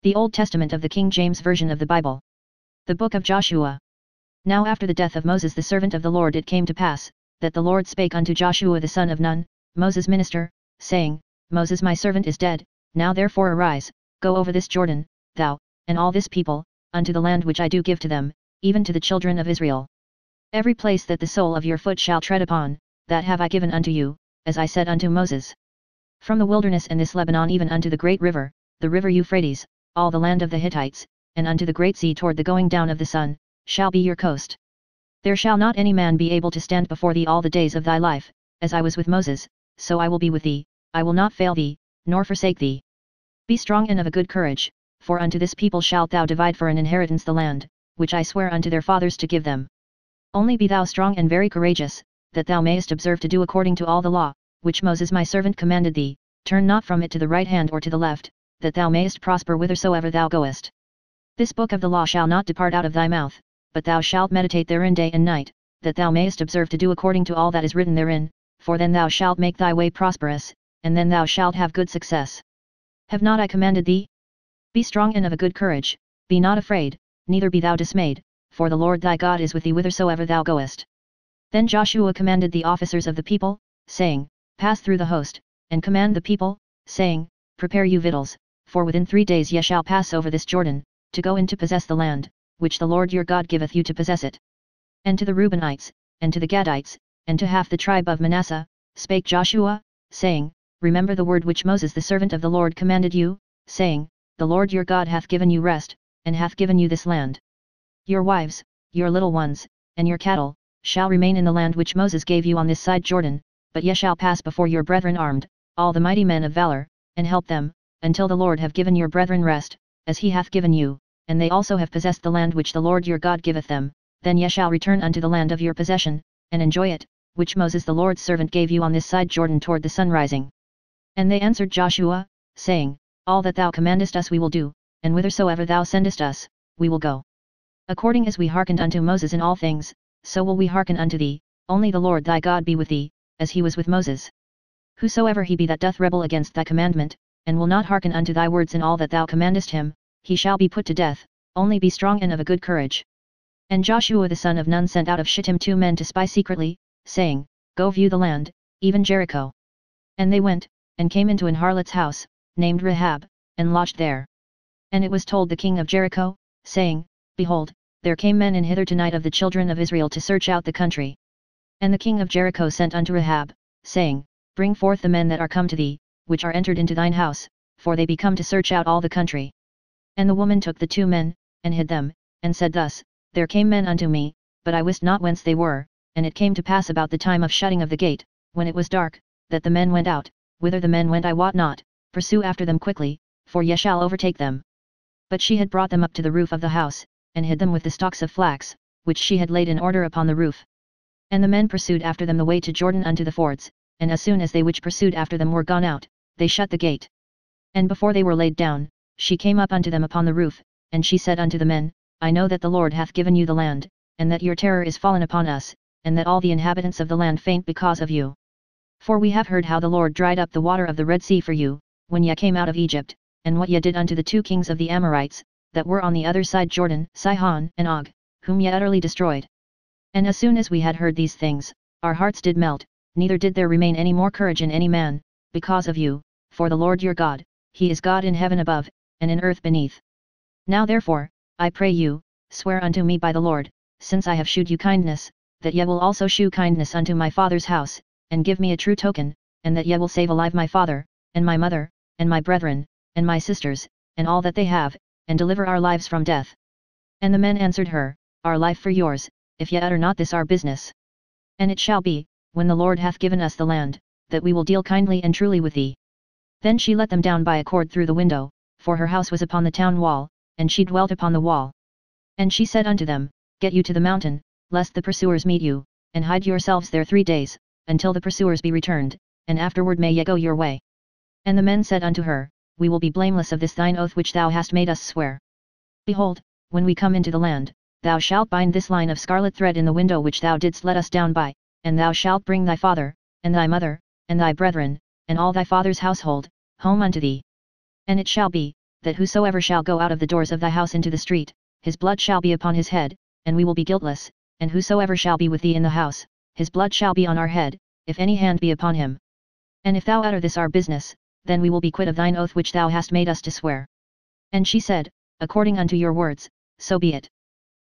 The Old Testament of the King James Version of the Bible. The Book of Joshua. Now after the death of Moses the servant of the Lord it came to pass, that the Lord spake unto Joshua the son of Nun, Moses' minister, saying, Moses my servant is dead, now therefore arise, go over this Jordan, thou, and all this people, unto the land which I do give to them, even to the children of Israel. Every place that the sole of your foot shall tread upon, that have I given unto you, as I said unto Moses. From the wilderness and this Lebanon even unto the great river, the river Euphrates, all the land of the Hittites, and unto the great sea toward the going down of the sun, shall be your coast. There shall not any man be able to stand before thee all the days of thy life, as I was with Moses, so I will be with thee, I will not fail thee, nor forsake thee. Be strong and of a good courage, for unto this people shalt thou divide for an inheritance the land, which I swear unto their fathers to give them. Only be thou strong and very courageous, that thou mayest observe to do according to all the law, which Moses my servant commanded thee, turn not from it to the right hand or to the left, that thou mayest prosper whithersoever thou goest. This book of the law shall not depart out of thy mouth, but thou shalt meditate therein day and night, that thou mayest observe to do according to all that is written therein, for then thou shalt make thy way prosperous, and then thou shalt have good success. Have not I commanded thee? Be strong and of a good courage, be not afraid, neither be thou dismayed, for the Lord thy God is with thee whithersoever thou goest. Then Joshua commanded the officers of the people, saying, Pass through the host, and command the people, saying, Prepare you victuals, for within 3 days ye shall pass over this Jordan, to go in to possess the land, which the Lord your God giveth you to possess it. And to the Reubenites, and to the Gadites, and to half the tribe of Manasseh, spake Joshua, saying, Remember the word which Moses the servant of the Lord commanded you, saying, The Lord your God hath given you rest, and hath given you this land. Your wives, your little ones, and your cattle, shall remain in the land which Moses gave you on this side Jordan, but ye shall pass before your brethren armed, all the mighty men of valor, and help them, until the Lord have given your brethren rest, as he hath given you, and they also have possessed the land which the Lord your God giveth them, then ye shall return unto the land of your possession, and enjoy it, which Moses the Lord's servant gave you on this side Jordan toward the sun rising. And they answered Joshua, saying, All that thou commandest us we will do, and whithersoever thou sendest us, we will go. According as we hearkened unto Moses in all things, so will we hearken unto thee, only the Lord thy God be with thee, as he was with Moses. Whosoever he be that doth rebel against thy commandment, and will not hearken unto thy words in all that thou commandest him, he shall be put to death, only be strong and of a good courage. And Joshua the son of Nun sent out of Shittim 2 men to spy secretly, saying, Go view the land, even Jericho. And they went, and came into an harlot's house, named Rahab, and lodged there. And it was told the king of Jericho, saying, Behold, there came men in hither tonight of the children of Israel to search out the country. And the king of Jericho sent unto Rahab, saying, Bring forth the men that are come to thee, which are entered into thine house, for they be come to search out all the country. And the woman took the 2 men, and hid them, and said thus, There came men unto me, but I wist not whence they were, and it came to pass about the time of shutting of the gate, when it was dark, that the men went out, whither the men went I wot not, pursue after them quickly, for ye shall overtake them. But she had brought them up to the roof of the house, and hid them with the stalks of flax, which she had laid in order upon the roof. And the men pursued after them the way to Jordan unto the fords, and as soon as they which pursued after them were gone out, they shut the gate. And before they were laid down, she came up unto them upon the roof, and she said unto the men, I know that the Lord hath given you the land, and that your terror is fallen upon us, and that all the inhabitants of the land faint because of you. For we have heard how the Lord dried up the water of the Red Sea for you, when ye came out of Egypt, and what ye did unto the 2 kings of the Amorites, that were on the other side Jordan, Sihon and Og, whom ye utterly destroyed. And as soon as we had heard these things, our hearts did melt, neither did there remain any more courage in any man, because of you, for the Lord your God, he is God in heaven above, and in earth beneath. Now therefore, I pray you, swear unto me by the Lord, since I have shewed you kindness, that ye will also shew kindness unto my father's house, and give me a true token, and that ye will save alive my father, and my mother, and my brethren, and my sisters, and all that they have, and deliver our lives from death. And the men answered her, Our life for yours, if ye utter not this our business. And it shall be, when the Lord hath given us the land, that we will deal kindly and truly with thee. Then she let them down by a cord through the window, for her house was upon the town wall, and she dwelt upon the wall. And she said unto them, Get you to the mountain, lest the pursuers meet you, and hide yourselves there 3 days, until the pursuers be returned, and afterward may ye go your way. And the men said unto her, We will be blameless of this thine oath which thou hast made us swear. Behold, when we come into the land, thou shalt bind this line of scarlet thread in the window which thou didst let us down by, and thou shalt bring thy father, and thy mother, and thy brethren, and all thy father's household, home unto thee. And it shall be, that whosoever shall go out of the doors of thy house into the street, his blood shall be upon his head, and we will be guiltless, and whosoever shall be with thee in the house, his blood shall be on our head, if any hand be upon him. And if thou utter this our business, then we will be quit of thine oath which thou hast made us to swear. And she said, According unto your words, so be it.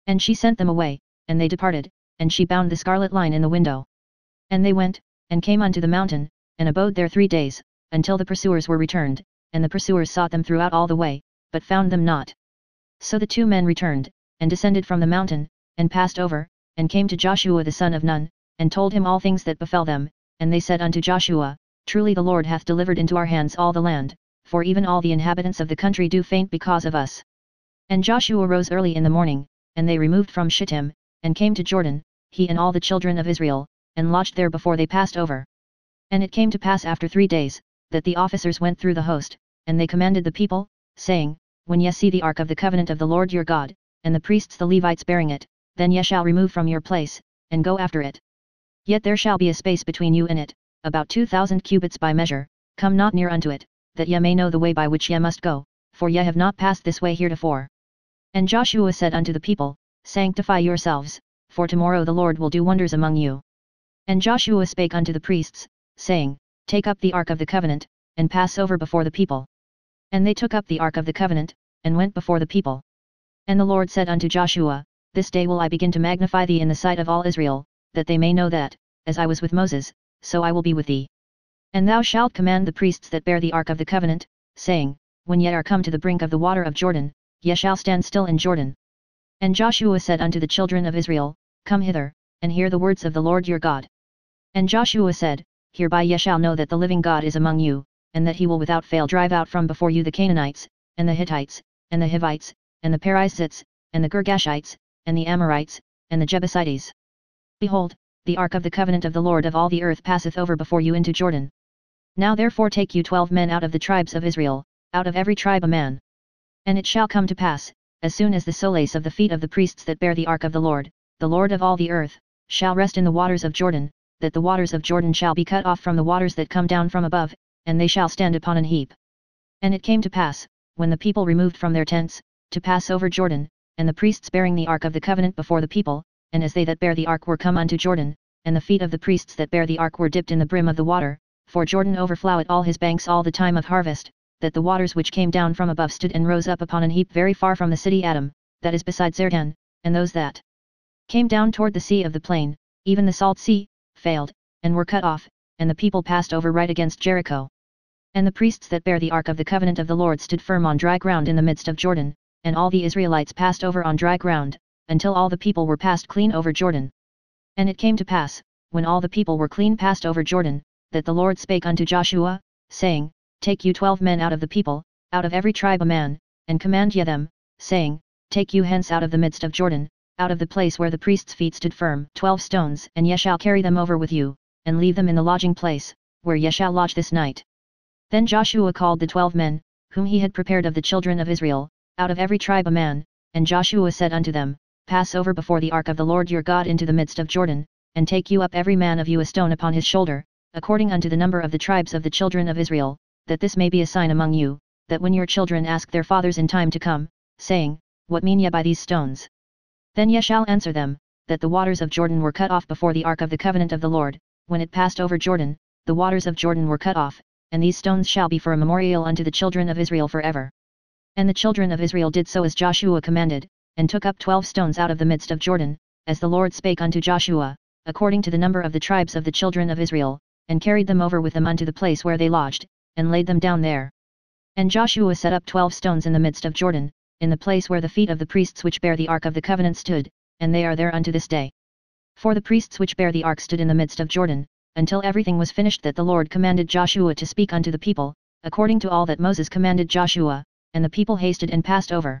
And she sent them away, and they departed, and she bound the scarlet line in the window. And they went, and came unto the mountain, and abode there 3 days, until the pursuers were returned, and the pursuers sought them throughout all the way, but found them not. So the 2 men returned, and descended from the mountain, and passed over, and came to Joshua the son of Nun, and told him all things that befell them, and they said unto Joshua, Truly the Lord hath delivered into our hands all the land, for even all the inhabitants of the country do faint because of us. And Joshua rose early in the morning, and they removed from Shittim, and came to Jordan, he and all the children of Israel, and lodged there before they passed over. And it came to pass after 3 days, that the officers went through the host, and they commanded the people, saying, When ye see the ark of the covenant of the Lord your God, and the priests the Levites bearing it, then ye shall remove from your place, and go after it. Yet there shall be a space between you and it, about 2,000 cubits by measure, come not near unto it, that ye may know the way by which ye must go, for ye have not passed this way heretofore. And Joshua said unto the people, Sanctify yourselves, for tomorrow the Lord will do wonders among you. And Joshua spake unto the priests, saying, Take up the ark of the covenant, and pass over before the people. And they took up the ark of the covenant, and went before the people. And the Lord said unto Joshua, This day will I begin to magnify thee in the sight of all Israel, that they may know that, as I was with Moses, so I will be with thee. And thou shalt command the priests that bear the ark of the covenant, saying, When ye are come to the brink of the water of Jordan, ye shall stand still in Jordan. And Joshua said unto the children of Israel, Come hither, and hear the words of the Lord your God. And Joshua said, Hereby ye shall know that the living God is among you, and that he will without fail drive out from before you the Canaanites, and the Hittites, and the Hivites, and the Perizzites, and the Girgashites, and the Amorites, and the Jebusites. Behold, the ark of the covenant of the Lord of all the earth passeth over before you into Jordan. Now therefore take you 12 men out of the tribes of Israel, out of every tribe a man. And it shall come to pass, as soon as the soles of the feet of the priests that bear the ark of the Lord of all the earth, shall rest in the waters of Jordan, that the waters of Jordan shall be cut off from the waters that come down from above, and they shall stand upon an heap. And it came to pass, when the people removed from their tents, to pass over Jordan, and the priests bearing the ark of the covenant before the people, and as they that bear the ark were come unto Jordan, and the feet of the priests that bear the ark were dipped in the brim of the water, for Jordan overflowed all his banks all the time of harvest, that the waters which came down from above stood and rose up upon an heap very far from the city Adam, that is beside Zertan, and those that came down toward the sea of the plain, even the salt sea, failed, and were cut off, and the people passed over right against Jericho. And the priests that bear the ark of the covenant of the Lord stood firm on dry ground in the midst of Jordan, and all the Israelites passed over on dry ground, until all the people were passed clean over Jordan. And it came to pass, when all the people were clean passed over Jordan, that the Lord spake unto Joshua, saying, Take you 12 men out of the people, out of every tribe a man, and command ye them, saying, Take you hence out of the midst of Jordan, out of the place where the priests' feet stood firm 12 stones, and ye shall carry them over with you, and leave them in the lodging place, where ye shall lodge this night. Then Joshua called the 12 men, whom he had prepared of the children of Israel, out of every tribe a man, and Joshua said unto them, Pass over before the ark of the Lord your God into the midst of Jordan, and take you up every man of you a stone upon his shoulder, according unto the number of the tribes of the children of Israel, that this may be a sign among you, that when your children ask their fathers in time to come, saying, What mean ye by these stones? Then ye shall answer them, that the waters of Jordan were cut off before the ark of the covenant of the Lord, when it passed over Jordan, the waters of Jordan were cut off, and these stones shall be for a memorial unto the children of Israel forever. And the children of Israel did so as Joshua commanded, and took up 12 stones out of the midst of Jordan, as the Lord spake unto Joshua, according to the number of the tribes of the children of Israel, and carried them over with them unto the place where they lodged, and laid them down there. And Joshua set up 12 stones in the midst of Jordan, in the place where the feet of the priests which bear the ark of the covenant stood, and they are there unto this day. For the priests which bear the ark stood in the midst of Jordan, until everything was finished that the Lord commanded Joshua to speak unto the people, according to all that Moses commanded Joshua, and the people hasted and passed over.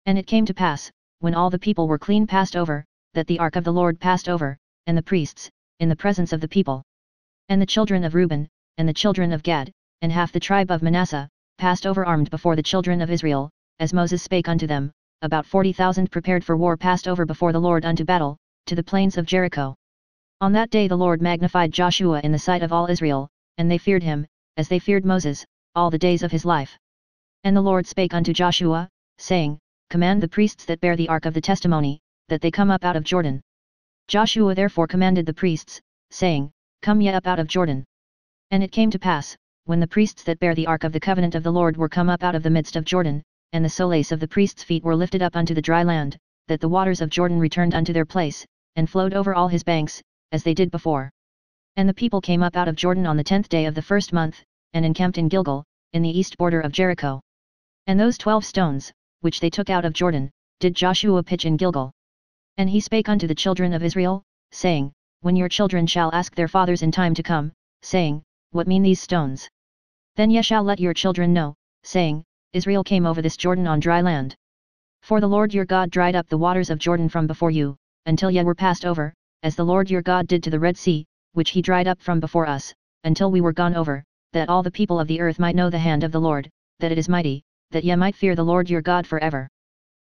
And it came to pass, when all the people were clean passed over, that the ark of the Lord passed over, and the priests, in the presence of the people. And the children of Reuben, and the children of Gad, and half the tribe of Manasseh, passed over armed before the children of Israel, as Moses spake unto them, about 40,000 prepared for war passed over before the Lord unto battle, to the plains of Jericho. On that day the Lord magnified Joshua in the sight of all Israel, and they feared him, as they feared Moses, all the days of his life. And the Lord spake unto Joshua, saying, Command the priests that bear the ark of the testimony, that they come up out of Jordan. Joshua therefore commanded the priests, saying, Come ye up out of Jordan. And it came to pass, when the priests that bear the ark of the covenant of the Lord were come up out of the midst of Jordan, and the soles of the priests' feet were lifted up unto the dry land, that the waters of Jordan returned unto their place, and flowed over all his banks, as they did before. And the people came up out of Jordan on the 10th day of the first month, and encamped in Gilgal, in the east border of Jericho. And those 12 stones, which they took out of Jordan, did Joshua pitch in Gilgal. And he spake unto the children of Israel, saying, When your children shall ask their fathers in time to come, saying, What mean these stones? Then ye shall let your children know, saying, Israel came over this Jordan on dry land. For the Lord your God dried up the waters of Jordan from before you, until ye were passed over, as the Lord your God did to the Red Sea, which he dried up from before us, until we were gone over, that all the people of the earth might know the hand of the Lord, that it is mighty, that ye might fear the Lord your God forever.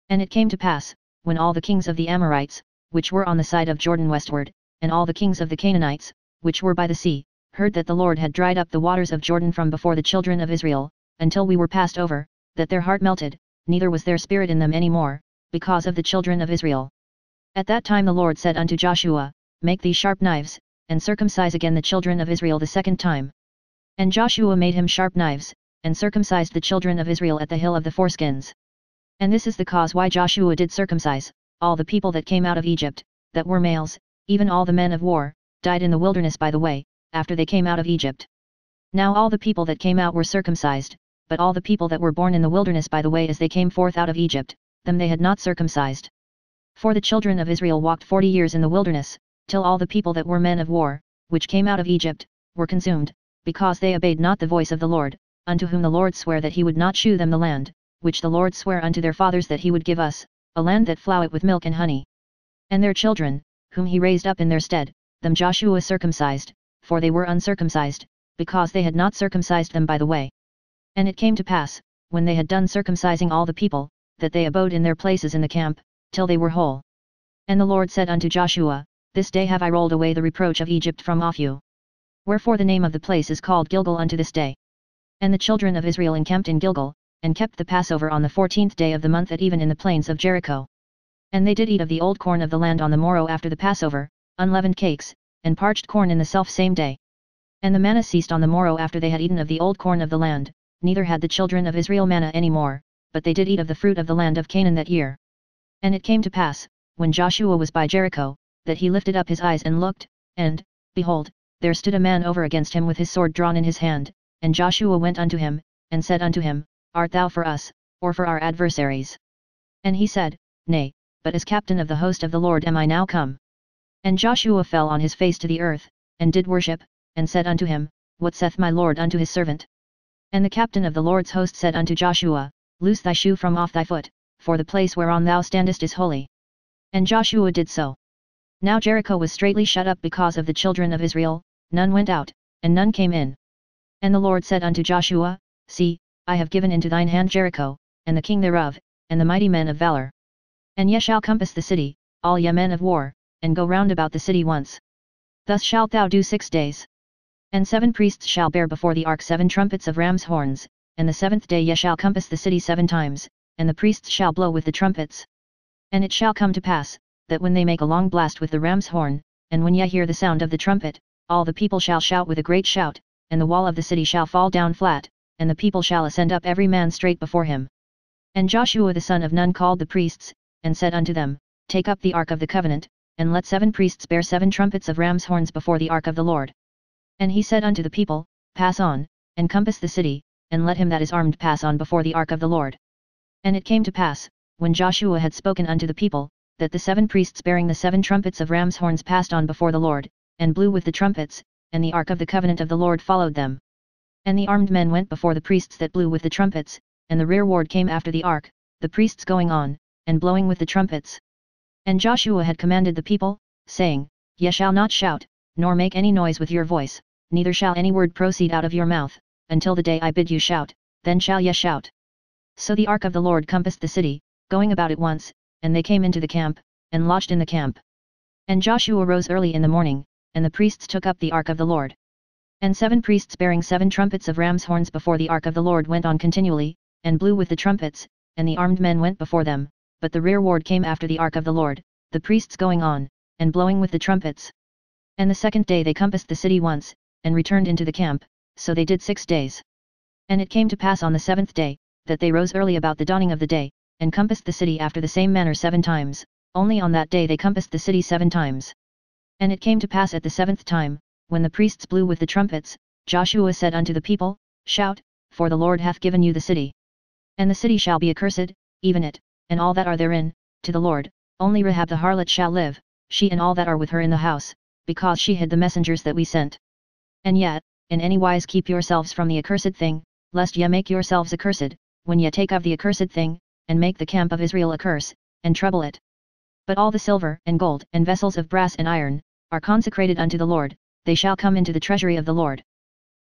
And it came to pass, when all the kings of the Amorites, which were on the side of Jordan westward, and all the kings of the Canaanites, which were by the sea, heard that the Lord had dried up the waters of Jordan from before the children of Israel, until we were passed over, that their heart melted, neither was there spirit in them any more, because of the children of Israel. At that time the Lord said unto Joshua, Make thee sharp knives, and circumcise again the children of Israel the second time. And Joshua made him sharp knives, and circumcised the children of Israel at the hill of the foreskins. And this is the cause why Joshua did circumcise all the people that came out of Egypt, that were males, even all the men of war, died in the wilderness by the way, after they came out of Egypt. Now all the people that came out were circumcised, but all the people that were born in the wilderness by the way as they came forth out of Egypt, them they had not circumcised. For the children of Israel walked 40 years in the wilderness, till all the people that were men of war, which came out of Egypt, were consumed, because they obeyed not the voice of the Lord, unto whom the Lord sware that he would not shew them the land, which the Lord sware unto their fathers that he would give us, a land that floweth with milk and honey. And their children, whom he raised up in their stead, them Joshua circumcised, for they were uncircumcised, because they had not circumcised them by the way. And it came to pass, when they had done circumcising all the people, that they abode in their places in the camp, till they were whole. And the Lord said unto Joshua, This day have I rolled away the reproach of Egypt from off you. Wherefore the name of the place is called Gilgal unto this day. And the children of Israel encamped in Gilgal, and kept the Passover on the 14th day of the month at even in the plains of Jericho. And they did eat of the old corn of the land on the morrow after the Passover, unleavened cakes, and parched corn in the self-same day. And the manna ceased on the morrow after they had eaten of the old corn of the land, neither had the children of Israel manna any more, but they did eat of the fruit of the land of Canaan that year. And it came to pass, when Joshua was by Jericho, that he lifted up his eyes and looked, and, behold, there stood a man over against him with his sword drawn in his hand, and Joshua went unto him, and said unto him, Art thou for us, or for our adversaries? And he said, Nay, but as captain of the host of the Lord am I now come. And Joshua fell on his face to the earth, and did worship, and said unto him, What saith my Lord unto his servant? And the captain of the Lord's host said unto Joshua, Loose thy shoe from off thy foot, for the place whereon thou standest is holy. And Joshua did so. Now Jericho was straitly shut up because of the children of Israel, none went out, and none came in. And the Lord said unto Joshua, See, I have given into thine hand Jericho, and the king thereof, and the mighty men of valor. And ye shall compass the city, all ye men of war, and go round about the city once. Thus shalt thou do 6 days. And 7 priests shall bear before the ark 7 trumpets of ram's horns, and the 7th day ye shall compass the city 7 times, and the priests shall blow with the trumpets. And it shall come to pass, that when they make a long blast with the ram's horn, and when ye hear the sound of the trumpet, all the people shall shout with a great shout, and the wall of the city shall fall down flat, and the people shall ascend up every man straight before him. And Joshua the son of Nun called the priests, and said unto them, Take up the ark of the covenant, and let 7 priests bear 7 trumpets of ram's horns before the ark of the Lord. And he said unto the people, Pass on, and compass the city, and let him that is armed pass on before the ark of the Lord. And it came to pass, when Joshua had spoken unto the people, that the 7 priests bearing the 7 trumpets of ram's horns passed on before the Lord, and blew with the trumpets, and the ark of the covenant of the Lord followed them. And the armed men went before the priests that blew with the trumpets, and the rearward came after the ark, the priests going on, and blowing with the trumpets. And Joshua had commanded the people, saying, Ye shall not shout, nor make any noise with your voice, neither shall any word proceed out of your mouth, until the day I bid you shout, then shall ye shout. So the ark of the Lord compassed the city, going about it once, and they came into the camp, and lodged in the camp. And Joshua rose early in the morning, and the priests took up the ark of the Lord. And 7 priests bearing 7 trumpets of ram's horns before the ark of the Lord went on continually, and blew with the trumpets, and the armed men went before them, but the rearward came after the ark of the Lord, the priests going on, and blowing with the trumpets. And the second day they compassed the city once, and returned into the camp, so they did 6 days. And it came to pass on the 7th day, that they rose early about the dawning of the day, and compassed the city after the same manner 7 times, only on that day they compassed the city 7 times. And it came to pass at the 7th time, when the priests blew with the trumpets, Joshua said unto the people, Shout, for the Lord hath given you the city. And the city shall be accursed, even it, and all that are therein, to the Lord, only Rahab the harlot shall live, she and all that are with her in the house, because she hid the messengers that we sent. And yet, in any wise keep yourselves from the accursed thing, lest ye make yourselves accursed, when ye take of the accursed thing, and make the camp of Israel a curse, and trouble it. But all the silver and gold and vessels of brass and iron, are consecrated unto the Lord, they shall come into the treasury of the Lord.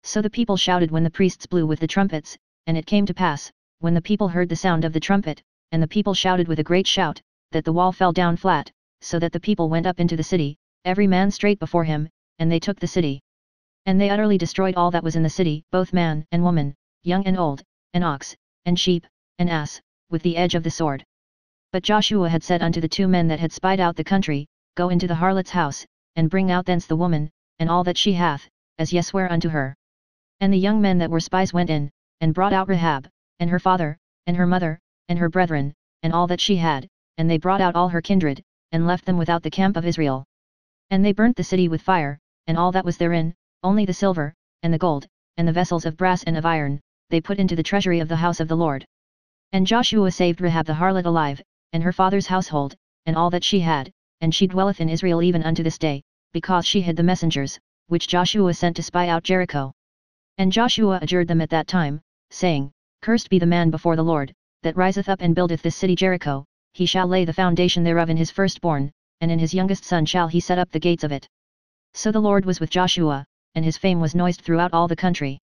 So the people shouted when the priests blew with the trumpets, and it came to pass, when the people heard the sound of the trumpet, and the people shouted with a great shout, that the wall fell down flat, so that the people went up into the city, every man straight before him, and they took the city. And they utterly destroyed all that was in the city, both man and woman, young and old, and ox, and sheep, and ass, with the edge of the sword. But Joshua had said unto the 2 men that had spied out the country, Go into the harlot's house, and bring out thence the woman, and all that she hath, as ye swear unto her. And the young men that were spies went in, and brought out Rahab, and her father, and her mother, and her brethren, and all that she had, and they brought out all her kindred, and left them without the camp of Israel. And they burnt the city with fire, and all that was therein, only the silver, and the gold, and the vessels of brass and of iron, they put into the treasury of the house of the Lord. And Joshua saved Rahab the harlot alive, and her father's household, and all that she had, and she dwelleth in Israel even unto this day, because she hid the messengers, which Joshua sent to spy out Jericho. And Joshua adjured them at that time, saying, Cursed be the man before the Lord, that riseth up and buildeth this city Jericho, he shall lay the foundation thereof in his firstborn, and in his youngest son shall he set up the gates of it. So the Lord was with Joshua, and his fame was noised throughout all the country.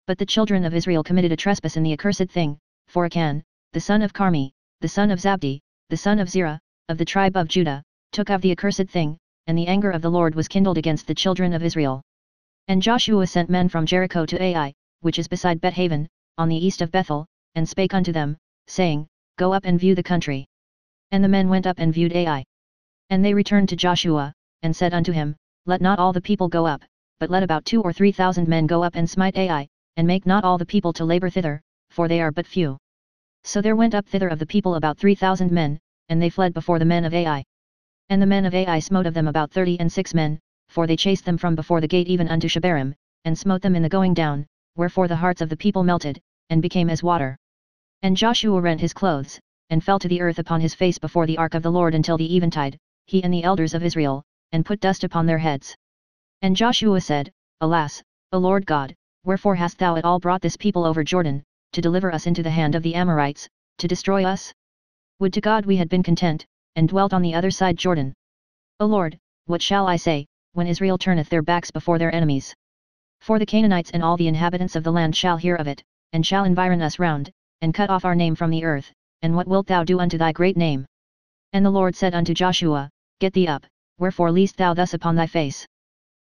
But the children of Israel committed a trespass in the accursed thing, for Achan, the son of Carmi, the son of Zabdi, the son of Zerah, of the tribe of Judah, took of the accursed thing, and the anger of the Lord was kindled against the children of Israel. And Joshua sent men from Jericho to Ai, which is beside Bethaven, on the east of Bethel, and spake unto them, saying, Go up and view the country. And the men went up and viewed Ai. And they returned to Joshua, and said unto him, Let not all the people go up, but let about 2,000 or 3,000 men go up and smite Ai, and make not all the people to labor thither, for they are but few. So there went up thither of the people about 3,000 men, and they fled before the men of Ai. And the men of Ai smote of them about 36 men, for they chased them from before the gate even unto Shebarim, and smote them in the going down, wherefore the hearts of the people melted, and became as water. And Joshua rent his clothes, and fell to the earth upon his face before the ark of the Lord until the eventide, he and the elders of Israel, and put dust upon their heads. And Joshua said, Alas, O Lord God, wherefore hast thou at all brought this people over Jordan, to deliver us into the hand of the Amorites, to destroy us? Would to God we had been content, and dwelt on the other side Jordan. O Lord, what shall I say, when Israel turneth their backs before their enemies? For the Canaanites and all the inhabitants of the land shall hear of it, and shall environ us round, and cut off our name from the earth, and what wilt thou do unto thy great name? And the Lord said unto Joshua, Get thee up, wherefore leest thou thus upon thy face?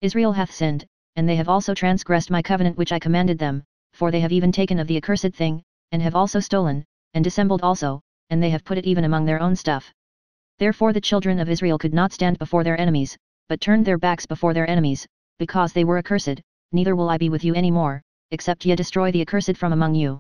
Israel hath sinned, and they have also transgressed my covenant which I commanded them, for they have even taken of the accursed thing, and have also stolen, and dissembled also, and they have put it even among their own stuff. Therefore the children of Israel could not stand before their enemies, but turned their backs before their enemies, because they were accursed, neither will I be with you any more, except ye destroy the accursed from among you.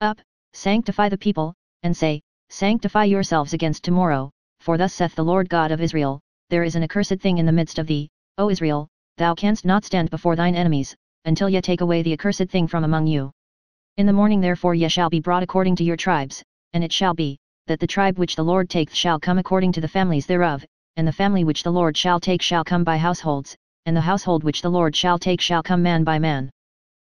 Up, sanctify the people, and say, Sanctify yourselves against tomorrow, for thus saith the Lord God of Israel, There is an accursed thing in the midst of thee, O Israel, thou canst not stand before thine enemies, until ye take away the accursed thing from among you. In the morning therefore ye shall be brought according to your tribes, and it shall be, that the tribe which the Lord taketh shall come according to the families thereof, and the family which the Lord shall take shall come by households, and the household which the Lord shall take shall come man by man.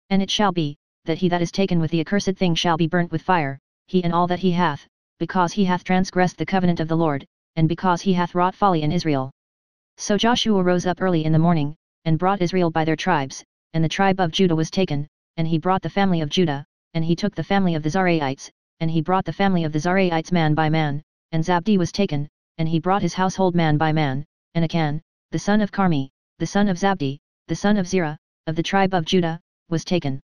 And it shall be, that he that is taken with the accursed thing shall be burnt with fire, he and all that he hath, because he hath transgressed the covenant of the Lord, and because he hath wrought folly in Israel. So Joshua rose up early in the morning, and brought Israel by their tribes, and the tribe of Judah was taken, and he brought the family of Judah, and he took the family of the Zaraites, and he brought the family of the Zaraites man by man, and Zabdi was taken, and he brought his household man by man, and Achan, the son of Carmi, the son of Zabdi, the son of Zerah, of the tribe of Judah, was taken.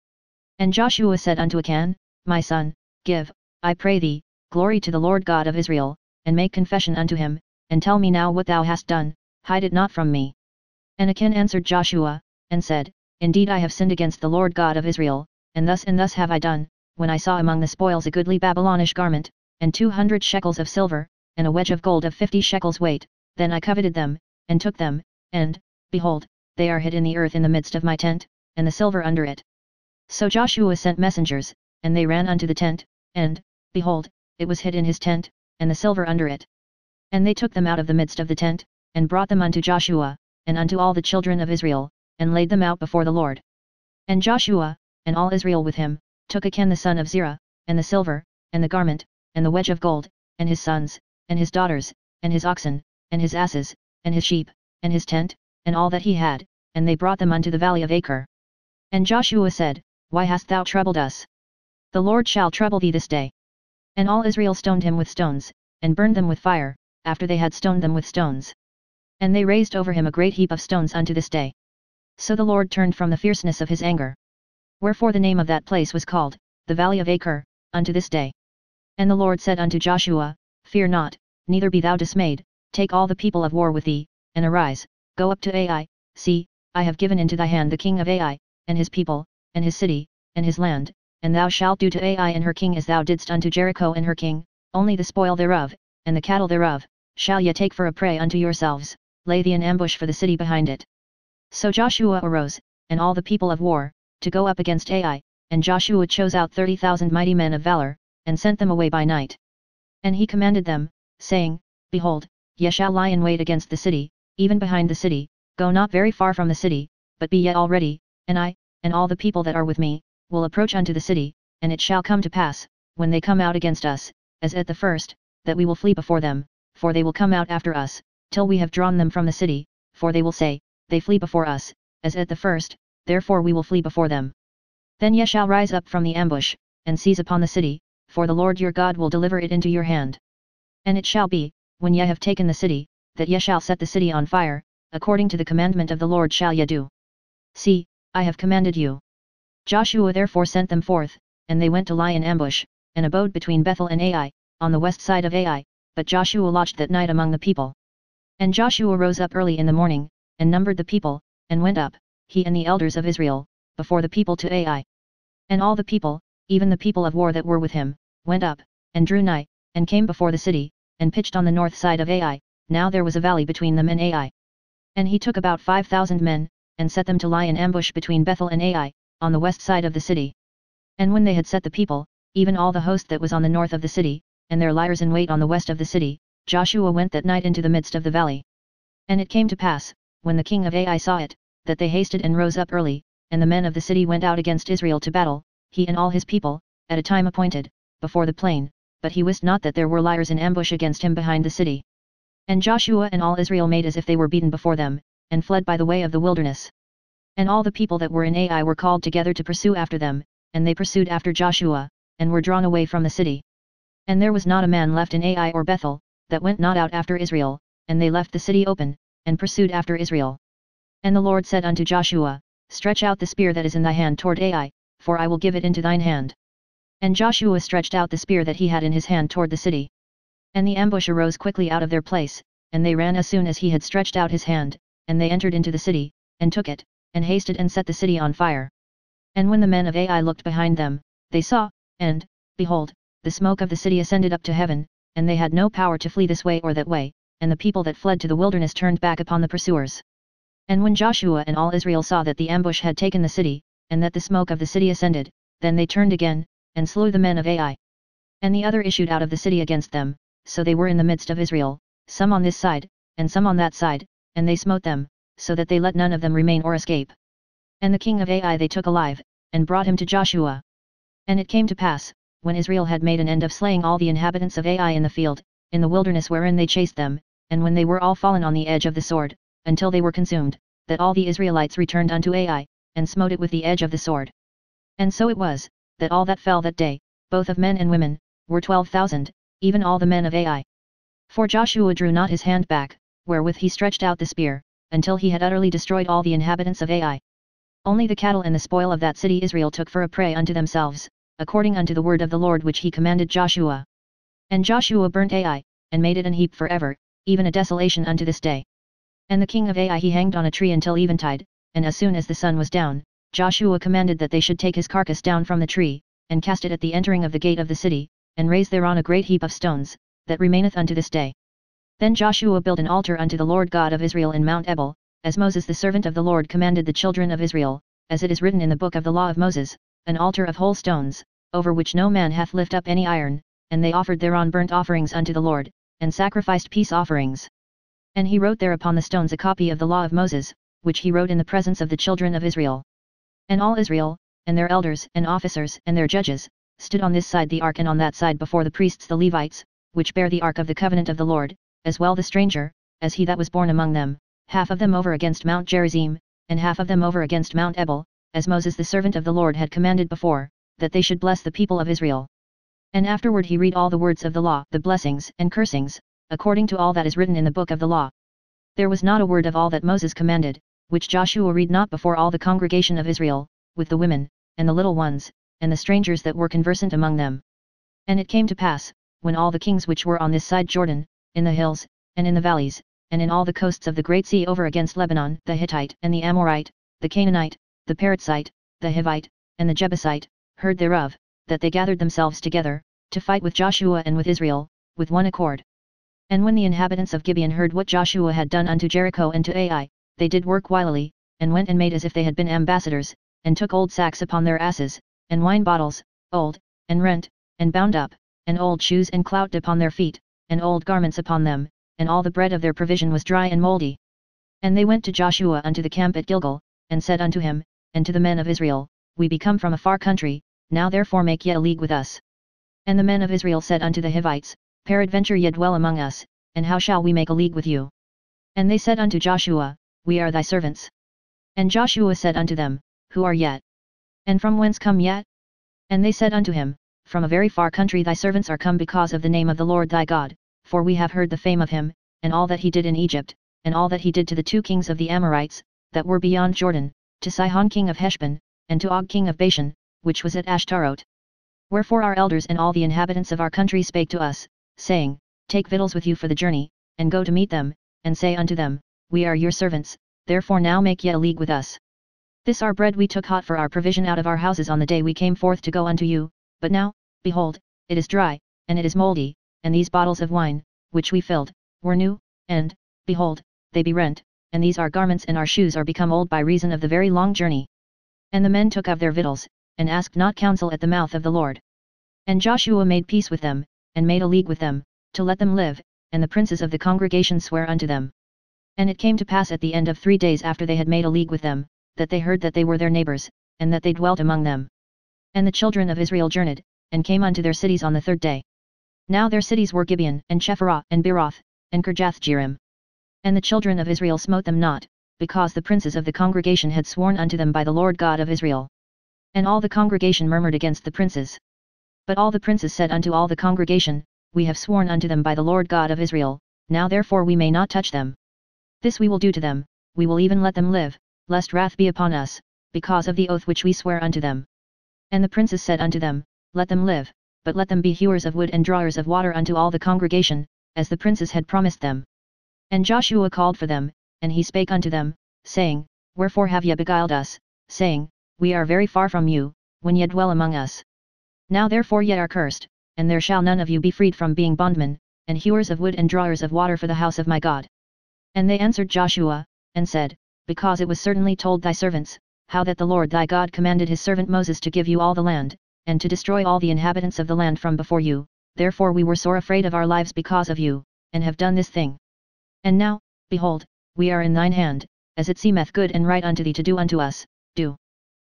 And Joshua said unto Achan, My son, Give, I pray thee, glory to the Lord God of Israel, and make confession unto him, and tell me now what thou hast done, hide it not from me. And Achan answered Joshua, and said, Indeed I have sinned against the Lord God of Israel, and thus have I done, when I saw among the spoils a goodly Babylonish garment, and 200 shekels of silver, and a wedge of gold of 50 shekels weight, then I coveted them, and took them, and, behold, they are hid in the earth in the midst of my tent, and the silver under it. So Joshua sent messengers, and they ran unto the tent, and, behold, it was hid in his tent, and the silver under it. And they took them out of the midst of the tent, and brought them unto Joshua, and unto all the children of Israel, and laid them out before the Lord. And Joshua, and all Israel with him, took Achan the son of Zerah, and the silver, and the garment, and the wedge of gold, and his sons, and his daughters, and his oxen, and his asses, and his sheep, and his tent, and all that he had, and they brought them unto the valley of Achor. And Joshua said, Why hast thou troubled us? The Lord shall trouble thee this day. And all Israel stoned him with stones, and burned them with fire, after they had stoned them with stones. And they raised over him a great heap of stones unto this day. So the Lord turned from the fierceness of his anger. Wherefore the name of that place was called, the valley of Achor, unto this day. And the Lord said unto Joshua, Fear not, neither be thou dismayed, take all the people of war with thee, and arise, go up to Ai, see, I have given into thy hand the king of Ai, and his people, and his city, and his land, and thou shalt do to Ai and her king as thou didst unto Jericho and her king, only the spoil thereof, and the cattle thereof, shall ye take for a prey unto yourselves, lay thee in ambush for the city behind it. So Joshua arose, and all the people of war, to go up against Ai, and Joshua chose out 30,000 mighty men of valor, and sent them away by night. And he commanded them, saying, Behold, ye shall lie in wait against the city, even behind the city, go not very far from the city, but be ye all ready, and I, and all the people that are with me, will approach unto the city, and it shall come to pass, when they come out against us, as at the first, that we will flee before them, for they will come out after us, till we have drawn them from the city, for they will say, They flee before us, as at the first, therefore we will flee before them. Then ye shall rise up from the ambush, and seize upon the city, for the Lord your God will deliver it into your hand. And it shall be, when ye have taken the city, that ye shall set the city on fire, according to the commandment of the Lord shall ye do. See, I have commanded you. Joshua therefore sent them forth, and they went to lie in ambush, and abode between Bethel and Ai, on the west side of Ai, but Joshua lodged that night among the people. And Joshua rose up early in the morning, and numbered the people, and went up, he and the elders of Israel, before the people to Ai. And all the people, even the people of war that were with him, went up, and drew nigh, and came before the city, and pitched on the north side of Ai, now there was a valley between them and Ai. And he took about 5,000 men, and set them to lie in ambush between Bethel and Ai, on the west side of the city. And when they had set the people, even all the host that was on the north of the city, and their liers in wait on the west of the city, Joshua went that night into the midst of the valley. And it came to pass, when the king of Ai saw it, that they hasted and rose up early, and the men of the city went out against Israel to battle, he and all his people, at a time appointed, before the plain, but he wist not that there were liers in ambush against him behind the city. And Joshua and all Israel made as if they were beaten before them, and fled by the way of the wilderness. And all the people that were in Ai were called together to pursue after them, and they pursued after Joshua, and were drawn away from the city. And there was not a man left in Ai or Bethel, that went not out after Israel, and they left the city open, and pursued after Israel. And the Lord said unto Joshua, Stretch out the spear that is in thy hand toward Ai, for I will give it into thine hand. And Joshua stretched out the spear that he had in his hand toward the city. And the ambush arose quickly out of their place, and they ran as soon as he had stretched out his hand, and they entered into the city, and took it, and hasted and set the city on fire. And when the men of Ai looked behind them, they saw, and, behold, the smoke of the city ascended up to heaven, and they had no power to flee this way or that way, and the people that fled to the wilderness turned back upon the pursuers. And when Joshua and all Israel saw that the ambush had taken the city, and that the smoke of the city ascended, then they turned again, and slew the men of Ai. And the other issued out of the city against them, so they were in the midst of Israel, some on this side, and some on that side, and they smote them, so that they let none of them remain or escape. And the king of Ai they took alive, and brought him to Joshua. And it came to pass, when Israel had made an end of slaying all the inhabitants of Ai in the field, in the wilderness wherein they chased them, and when they were all fallen on the edge of the sword, until they were consumed, that all the Israelites returned unto Ai, and smote it with the edge of the sword. And so it was, that all that fell that day, both of men and women, were 12,000, even all the men of Ai. For Joshua drew not his hand back, wherewith he stretched out the spear, until he had utterly destroyed all the inhabitants of Ai. Only the cattle and the spoil of that city Israel took for a prey unto themselves, according unto the word of the Lord which he commanded Joshua. And Joshua burnt Ai, and made it an heap forever, even a desolation unto this day. And the king of Ai he hanged on a tree until eventide, and as soon as the sun was down, Joshua commanded that they should take his carcass down from the tree, and cast it at the entering of the gate of the city, and raise thereon a great heap of stones, that remaineth unto this day. Then Joshua built an altar unto the Lord God of Israel in Mount Ebal, as Moses the servant of the Lord commanded the children of Israel, as it is written in the book of the law of Moses, an altar of whole stones, over which no man hath lift up any iron, and they offered thereon burnt offerings unto the Lord, and sacrificed peace offerings. And he wrote there upon the stones a copy of the law of Moses, which he wrote in the presence of the children of Israel. And all Israel, and their elders and officers and their judges, stood on this side the ark and on that side before the priests the Levites, which bear the ark of the covenant of the Lord, as well the stranger, as he that was born among them, half of them over against Mount Gerizim, and half of them over against Mount Ebal, as Moses the servant of the Lord had commanded before, that they should bless the people of Israel. And afterward he read all the words of the law, the blessings and cursings, according to all that is written in the book of the law. There was not a word of all that Moses commanded, which Joshua read not before all the congregation of Israel, with the women, and the little ones, and the strangers that were conversant among them. And it came to pass, when all the kings which were on this side Jordan, in the hills, and in the valleys, and in all the coasts of the great sea over against Lebanon, the Hittite, and the Amorite, the Canaanite, the Perizzite, the Hivite, and the Jebusite, heard thereof, that they gathered themselves together, to fight with Joshua and with Israel, with one accord. And when the inhabitants of Gibeon heard what Joshua had done unto Jericho and to Ai, they did work wilily, and went and made as if they had been ambassadors, and took old sacks upon their asses, and wine bottles, old, and rent, and bound up, and old shoes and clout upon their feet, and old garments upon them, and all the bread of their provision was dry and mouldy. And they went to Joshua unto the camp at Gilgal, and said unto him, and to the men of Israel, We be come from a far country, now therefore make ye a league with us. And the men of Israel said unto the Hivites, Peradventure ye dwell among us, and how shall we make a league with you? And they said unto Joshua, We are thy servants. And Joshua said unto them, Who are ye? And from whence come ye? And they said unto him, From a very far country thy servants are come because of the name of the Lord thy God, for we have heard the fame of him, and all that he did in Egypt, and all that he did to the 2 kings of the Amorites, that were beyond Jordan, to Sihon king of Heshbon, and to Og king of Bashan, which was at Ashtaroth. Wherefore our elders and all the inhabitants of our country spake to us, saying, Take victuals with you for the journey, and go to meet them, and say unto them, We are your servants, therefore now make ye a league with us. This our bread we took hot for our provision out of our houses on the day we came forth to go unto you, but now, behold, it is dry, and it is mouldy, and these bottles of wine, which we filled, were new, and, behold, they be rent, and these our garments and our shoes are become old by reason of the very long journey. And the men took of their victuals, and asked not counsel at the mouth of the Lord. And Joshua made peace with them, and made a league with them, to let them live, and the princes of the congregation sware unto them. And it came to pass at the end of 3 days after they had made a league with them, that they heard that they were their neighbors, and that they dwelt among them. And the children of Israel journeyed, and came unto their cities on the 3rd day. Now their cities were Gibeon, and Chephirah, and Beeroth, and Kirjathjearim. And the children of Israel smote them not, because the princes of the congregation had sworn unto them by the Lord God of Israel. And all the congregation murmured against the princes. But all the princes said unto all the congregation, We have sworn unto them by the Lord God of Israel, now therefore we may not touch them. This we will do to them, we will even let them live, lest wrath be upon us, because of the oath which we swear unto them. And the princes said unto them, Let them live, but let them be hewers of wood and drawers of water unto all the congregation, as the princes had promised them. And Joshua called for them, and he spake unto them, saying, Wherefore have ye beguiled us, saying, We are very far from you, when ye dwell among us? Now therefore ye are cursed, and there shall none of you be freed from being bondmen, and hewers of wood and drawers of water for the house of my God. And they answered Joshua, and said, Because it was certainly told thy servants, how that the Lord thy God commanded his servant Moses to give you all the land, and to destroy all the inhabitants of the land from before you, therefore we were sore afraid of our lives because of you, and have done this thing. And now, behold, we are in thine hand, as it seemeth good and right unto thee to do unto us, do.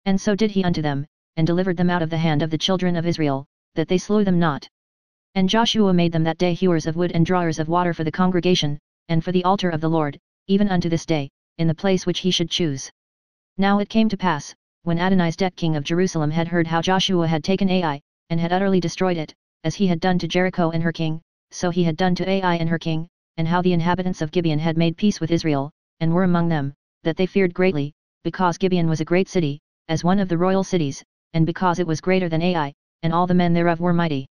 And so did he unto them, and delivered them out of the hand of the children of Israel, that they slew them not. And Joshua made them that day hewers of wood and drawers of water for the congregation, and for the altar of the Lord, even unto this day, in the place which he should choose. Now it came to pass, when Adonizedek king of Jerusalem had heard how Joshua had taken Ai, and had utterly destroyed it, as he had done to Jericho and her king, so he had done to Ai and her king, and how the inhabitants of Gibeon had made peace with Israel, and were among them, that they feared greatly, because Gibeon was a great city, as one of the royal cities, and because it was greater than Ai, and all the men thereof were mighty.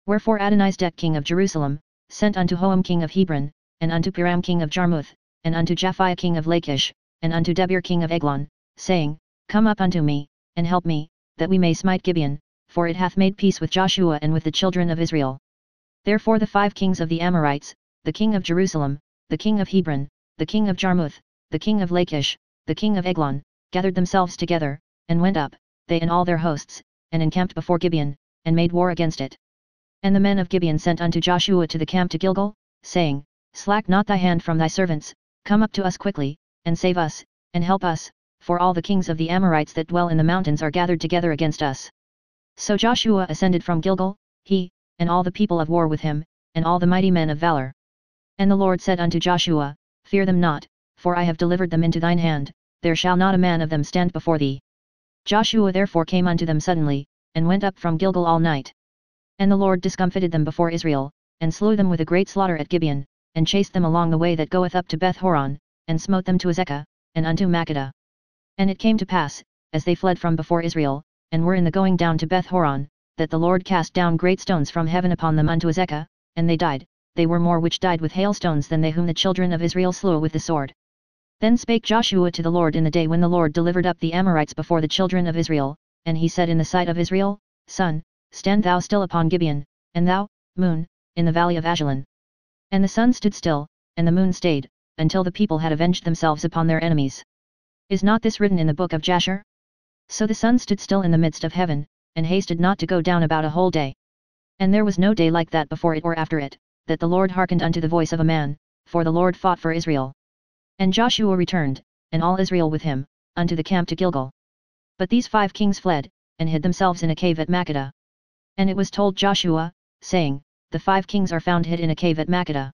Wherefore Adonizedek king of Jerusalem, sent unto Hoam king of Hebron, and unto Piram king of Jarmuth, and unto Japhiah king of Lachish, and unto Debir king of Eglon, saying, Come up unto me, and help me, that we may smite Gibeon, for it hath made peace with Joshua and with the children of Israel. Therefore the 5 kings of the Amorites, the king of Jerusalem, the king of Hebron, the king of Jarmuth, the king of Lachish, the king of Eglon, gathered themselves together, and went up, they and all their hosts, and encamped before Gibeon, and made war against it. And the men of Gibeon sent unto Joshua to the camp to Gilgal, saying, Slack not thy hand from thy servants, come up to us quickly, and save us, and help us, for all the kings of the Amorites that dwell in the mountains are gathered together against us. So Joshua ascended from Gilgal, he, and all the people of war with him, and all the mighty men of valor. And the Lord said unto Joshua, Fear them not, for I have delivered them into thine hand, there shall not a man of them stand before thee. Joshua therefore came unto them suddenly, and went up from Gilgal all night. And the Lord discomfited them before Israel, and slew them with a great slaughter at Gibeon, and chased them along the way that goeth up to Beth-horon, and smote them to Azekah, and unto Makkedah. And it came to pass, as they fled from before Israel, and were in the going down to Beth-horon, that the Lord cast down great stones from heaven upon them unto Azekah, and they died, they were more which died with hailstones than they whom the children of Israel slew with the sword. Then spake Joshua to the Lord in the day when the Lord delivered up the Amorites before the children of Israel, and he said in the sight of Israel, Sun, stand thou still upon Gibeon, and thou, moon, in the valley of Ajalon. And the sun stood still, and the moon stayed, until the people had avenged themselves upon their enemies. Is not this written in the book of Jasher? So the sun stood still in the midst of heaven, and hasted not to go down about a whole day. And there was no day like that before it or after it, that the Lord hearkened unto the voice of a man, for the Lord fought for Israel. And Joshua returned, and all Israel with him, unto the camp to Gilgal. But these 5 kings fled, and hid themselves in a cave at Makkedah. And it was told Joshua, saying, The 5 kings are found hid in a cave at Makkedah.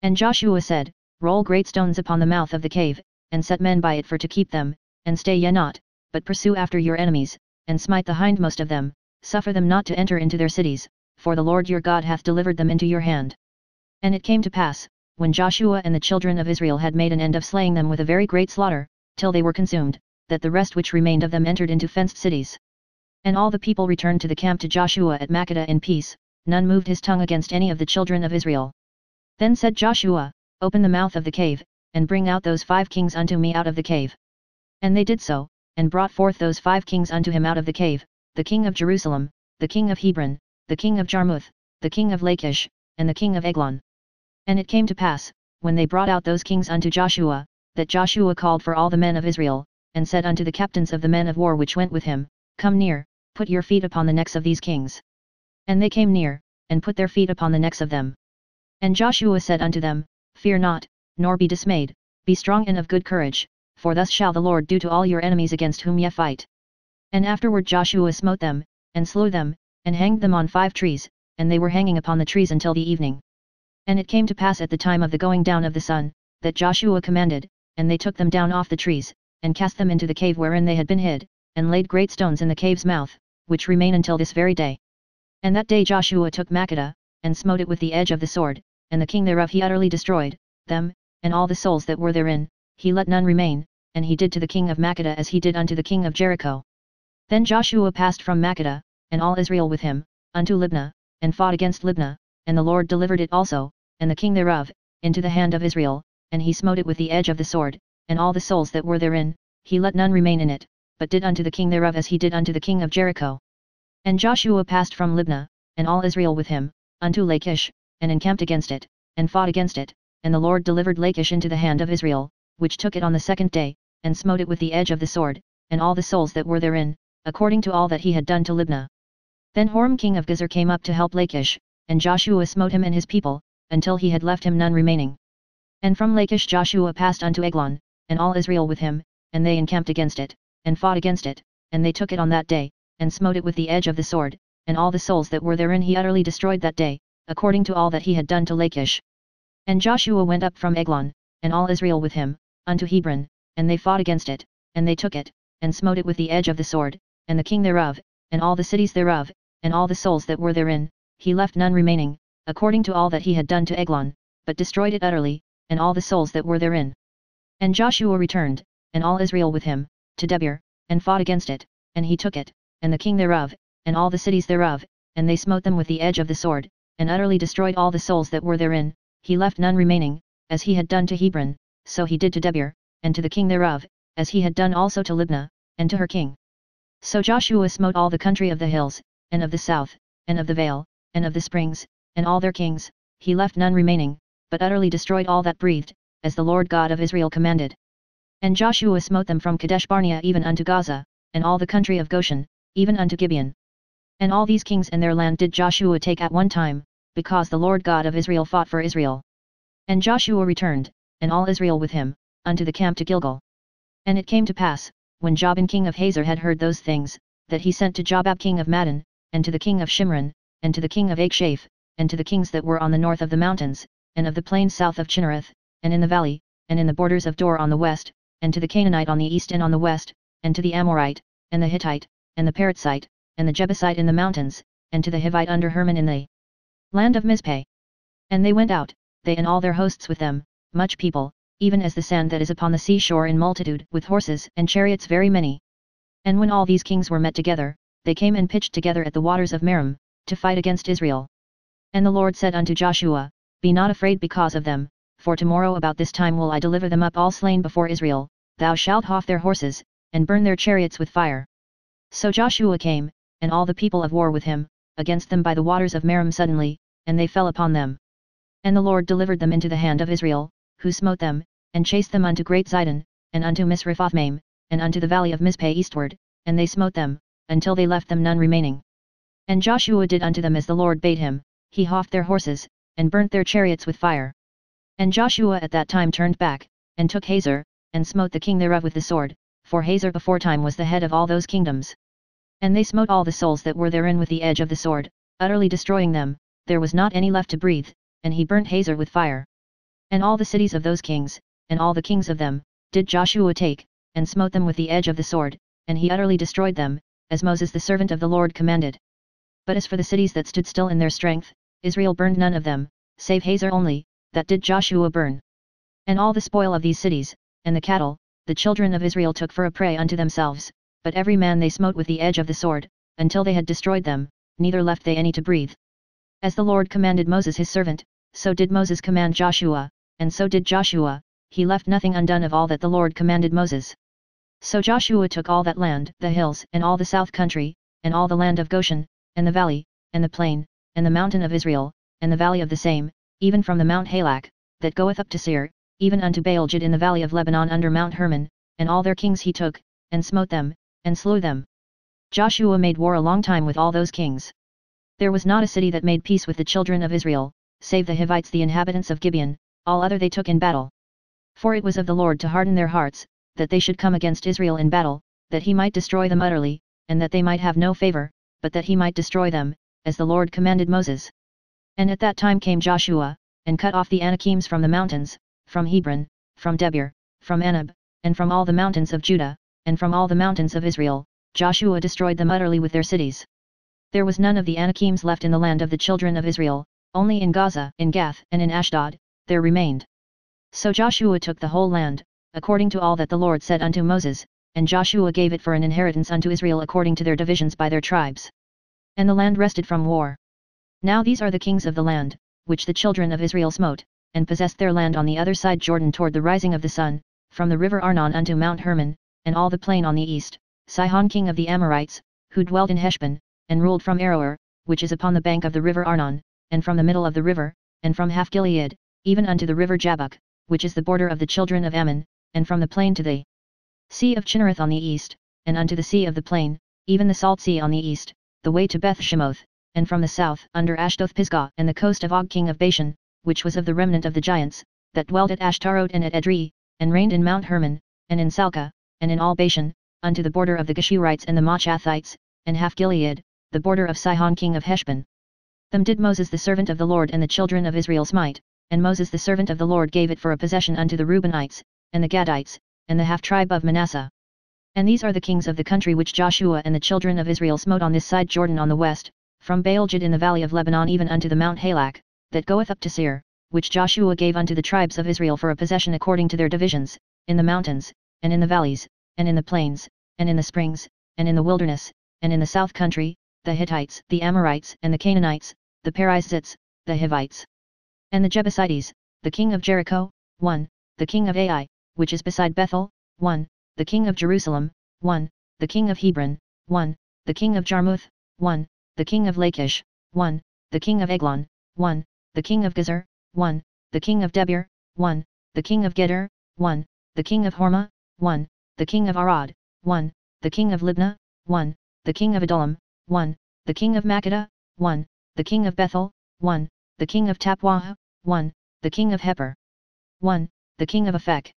And Joshua said, Roll great stones upon the mouth of the cave, and set men by it for to keep them, and stay ye not, but pursue after your enemies, and smite the hindmost of them, suffer them not to enter into their cities, for the Lord your God hath delivered them into your hand. And it came to pass, when Joshua and the children of Israel had made an end of slaying them with a very great slaughter, till they were consumed, that the rest which remained of them entered into fenced cities. And all the people returned to the camp to Joshua at Makkedah in peace, none moved his tongue against any of the children of Israel. Then said Joshua, Open the mouth of the cave, and bring out those 5 kings unto me out of the cave. And they did so, and brought forth those 5 kings unto him out of the cave, the king of Jerusalem, the king of Hebron, the king of Jarmuth, the king of Lachish, and the king of Eglon. And it came to pass, when they brought out those kings unto Joshua, that Joshua called for all the men of Israel, and said unto the captains of the men of war which went with him, Come near, put your feet upon the necks of these kings. And they came near, and put their feet upon the necks of them. And Joshua said unto them, Fear not, nor be dismayed, be strong and of good courage, for thus shall the Lord do to all your enemies against whom ye fight. And afterward Joshua smote them, and slew them, and hanged them on 5 trees, and they were hanging upon the trees until the evening. And it came to pass at the time of the going down of the sun, that Joshua commanded, and they took them down off the trees, and cast them into the cave wherein they had been hid, and laid great stones in the cave's mouth, which remain until this very day. And that day Joshua took Makkedah, and smote it with the edge of the sword, and the king thereof he utterly destroyed, them, and all the souls that were therein, he let none remain, and he did to the king of Makkedah as he did unto the king of Jericho. Then Joshua passed from Makkedah, and all Israel with him, unto Libnah, and fought against Libnah, and the Lord delivered it also, and the king thereof, into the hand of Israel, and he smote it with the edge of the sword, and all the souls that were therein, he let none remain in it, but did unto the king thereof as he did unto the king of Jericho. And Joshua passed from Libnah, and all Israel with him, unto Lachish, and encamped against it, and fought against it, and the Lord delivered Lachish into the hand of Israel, which took it on the 2nd day, and smote it with the edge of the sword, and all the souls that were therein, according to all that he had done to Libnah. Then Horam king of Gezer came up to help Lachish, and Joshua smote him and his people, until he had left him none remaining. And from Lachish Joshua passed unto Eglon, and all Israel with him, and they encamped against it, and fought against it, and they took it on that day, and smote it with the edge of the sword, and all the souls that were therein he utterly destroyed that day, according to all that he had done to Lachish. And Joshua went up from Eglon, and all Israel with him, unto Hebron, and they fought against it, and they took it, and smote it with the edge of the sword, and the king thereof, and all the cities thereof, and all the souls that were therein, he left none remaining, according to all that he had done to Eglon, but destroyed it utterly, and all the souls that were therein. And Joshua returned, and all Israel with him, to Debir, and fought against it, and he took it, and the king thereof, and all the cities thereof, and they smote them with the edge of the sword, and utterly destroyed all the souls that were therein, he left none remaining, as he had done to Hebron, so he did to Debir, and to the king thereof, as he had done also to Libnah, and to her king. So Joshua smote all the country of the hills, and of the south, and of the vale, and of the springs, and all their kings, he left none remaining, but utterly destroyed all that breathed, as the Lord God of Israel commanded. And Joshua smote them from Kadesh Barnea even unto Gaza, and all the country of Goshen, even unto Gibeon. And all these kings and their land did Joshua take at one time, because the Lord God of Israel fought for Israel. And Joshua returned, and all Israel with him, unto the camp to Gilgal. And it came to pass, when Jabin king of Hazor had heard those things, that he sent to Jobab king of Madon, and to the king of Shimron, and to the king of Akshaph, and to the kings that were on the north of the mountains, and of the plains south of Chinnereth, and in the valley, and in the borders of Dor on the west, and to the Canaanite on the east and on the west, and to the Amorite, and the Hittite, and the Perizzite, and the Jebusite in the mountains, and to the Hivite under Hermon in the land of Mizpeh. And they went out, they and all their hosts with them, much people, even as the sand that is upon the seashore in multitude, with horses and chariots very many. And when all these kings were met together, they came and pitched together at the waters of Merom, to fight against Israel. And the Lord said unto Joshua, Be not afraid because of them, for tomorrow about this time will I deliver them up all slain before Israel, thou shalt hough their horses, and burn their chariots with fire. So Joshua came, and all the people of war with him, against them by the waters of Merom suddenly, and they fell upon them. And the Lord delivered them into the hand of Israel, who smote them, and chased them unto Great Zidon, and unto Misrephothmaim, and unto the valley of Mizpeh eastward, and they smote them, until they left them none remaining. And Joshua did unto them as the Lord bade him, he houghed their horses, and burnt their chariots with fire. And Joshua at that time turned back, and took Hazor, and smote the king thereof with the sword, for Hazor beforetime was the head of all those kingdoms. And they smote all the souls that were therein with the edge of the sword, utterly destroying them, there was not any left to breathe, and he burnt Hazor with fire. And all the cities of those kings, and all the kings of them, did Joshua take, and smote them with the edge of the sword, and he utterly destroyed them, as Moses the servant of the Lord commanded. But as for the cities that stood still in their strength, Israel burned none of them, save Hazor only, that did Joshua burn. And all the spoil of these cities, and the cattle, the children of Israel took for a prey unto themselves, but every man they smote with the edge of the sword, until they had destroyed them, neither left they any to breathe. As the Lord commanded Moses his servant, so did Moses command Joshua, and so did Joshua, he left nothing undone of all that the Lord commanded Moses. So Joshua took all that land, the hills, and all the south country, and all the land of Goshen, and the valley, and the plain, and the mountain of Israel, and the valley of the same, even from the Mount Halak, that goeth up to Seir, even unto Baaljid in the valley of Lebanon under Mount Hermon, and all their kings he took, and smote them, and slew them. Joshua made war a long time with all those kings. There was not a city that made peace with the children of Israel, save the Hivites the inhabitants of Gibeon, all other they took in battle. For it was of the Lord to harden their hearts, that they should come against Israel in battle, that he might destroy them utterly, and that they might have no favor, but that he might destroy them, as the Lord commanded Moses. And at that time came Joshua, and cut off the Anakims from the mountains, from Hebron, from Debir, from Anab, and from all the mountains of Judah, and from all the mountains of Israel, Joshua destroyed them utterly with their cities. There was none of the Anakims left in the land of the children of Israel, only in Gaza, in Gath, and in Ashdod, there remained. So Joshua took the whole land, according to all that the Lord said unto Moses, and Joshua gave it for an inheritance unto Israel according to their divisions by their tribes. And the land rested from war. Now these are the kings of the land, which the children of Israel smote, and possessed their land on the other side Jordan toward the rising of the sun, from the river Arnon unto Mount Hermon, and all the plain on the east, Sihon king of the Amorites, who dwelt in Heshbon, and ruled from Aroer, which is upon the bank of the river Arnon, and from the middle of the river, and from half Gilead, even unto the river Jabbok, which is the border of the children of Ammon, and from the plain to the sea of Chinnereth on the east, and unto the sea of the plain, even the salt sea on the east, the way to Beth Shemoth, and from the south under Ashdoth Pisgah and the coast of Og king of Bashan, which was of the remnant of the giants, that dwelt at Ashtaroth and at Edrei, and reigned in Mount Hermon, and in Salcah, and in all Bashan, unto the border of the Geshurites and the Machathites, and half Gilead, the border of Sihon king of Heshbon. Them did Moses the servant of the Lord and the children of Israel smite, and Moses the servant of the Lord gave it for a possession unto the Reubenites, and the Gadites, and the half-tribe of Manasseh. And these are the kings of the country which Joshua and the children of Israel smote on this side Jordan on the west, from Baaljid in the valley of Lebanon even unto the Mount Halak, that goeth up to Seir, which Joshua gave unto the tribes of Israel for a possession according to their divisions, in the mountains, and in the valleys, and in the plains, and in the springs, and in the wilderness, and in the south country, the Hittites, the Amorites, and the Canaanites, the Perizzites, the Hivites, and the Jebusites, the king of Jericho, 1, the king of Ai, which is beside Bethel, 1, the king of Jerusalem, 1, the king of Hebron, 1, the king of Jarmuth, 1, the king of Lachish, 1, the king of Eglon, 1, the king of Gezer, 1, the king of Debir, 1, the king of Geder, 1, the king of Hormah, 1, the king of Arad, 1, the king of Libnah, 1, the king of Adullam, 1, the king of Makkedah, 1, the king of Bethel, 1, the king of Tappuah, 1, the king of Heper, 1, the king of Aphek,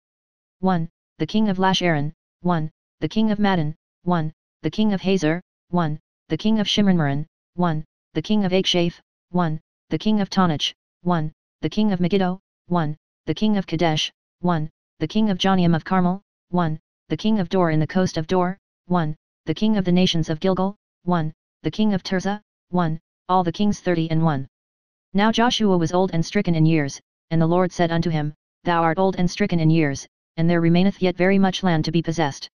1, the king of Lasharon, 1, the king of Madon, 1, the king of Hazor, 1, the king of Shimronmeron, 1, the king of Akshaph, 1, the king of Taanach, 1, the king of Megiddo, 1, the king of Kadesh, 1, the king of Joniam of Carmel, 1, the king of Dor in the coast of Dor, 1, the king of the nations of Gilgal, 1, the king of Tirzah, 1, all the kings 30 Now Joshua was old and stricken in years, and the Lord said unto him, Thou art old and stricken in years, and there remaineth yet very much land to be possessed.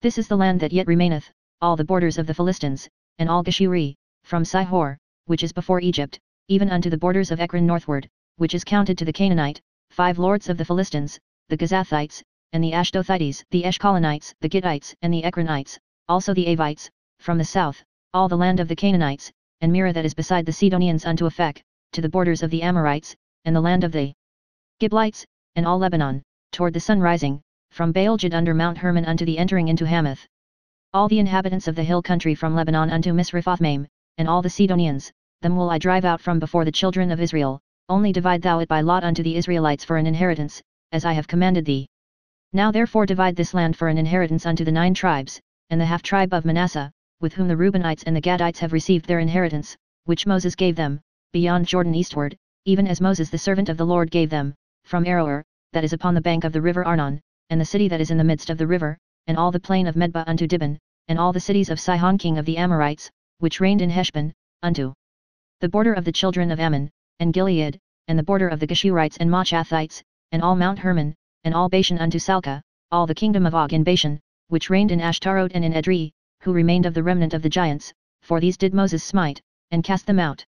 This is the land that yet remaineth, all the borders of the Philistines, and all Geshuri, from Sihor, which is before Egypt, even unto the borders of Ekron northward, which is counted to the Canaanite, 5 lords of the Philistines, the Gazathites, and the Ashdothites, the Eshkolanites, the Gittites, and the Ekronites, also the Avites, from the south, all the land of the Canaanites, and Mira that is beside the Sidonians unto Aphek, to the borders of the Amorites, and the land of the Giblites, and all Lebanon, toward the sun rising, from Baal-Gad under Mount Hermon unto the entering into Hamath. All the inhabitants of the hill country from Lebanon unto Misrephothmaim, and all the Sidonians, them will I drive out from before the children of Israel, only divide thou it by lot unto the Israelites for an inheritance, as I have commanded thee. Now therefore divide this land for an inheritance unto the 9 tribes, and the half-tribe of Manasseh, with whom the Reubenites and the Gadites have received their inheritance, which Moses gave them, beyond Jordan eastward, even as Moses the servant of the Lord gave them, from Aroer, that is upon the bank of the river Arnon, and the city that is in the midst of the river, and all the plain of Medba unto Dibon, and all the cities of Sihon king of the Amorites, which reigned in Heshbon, unto the border of the children of Ammon, and Gilead, and the border of the Geshurites and Machathites, and all Mount Hermon, and all Bashan unto Salca, all the kingdom of Og in Bashan, which reigned in Ashtaroth and in Edrei, who remained of the remnant of the giants, for these did Moses smite, and cast them out.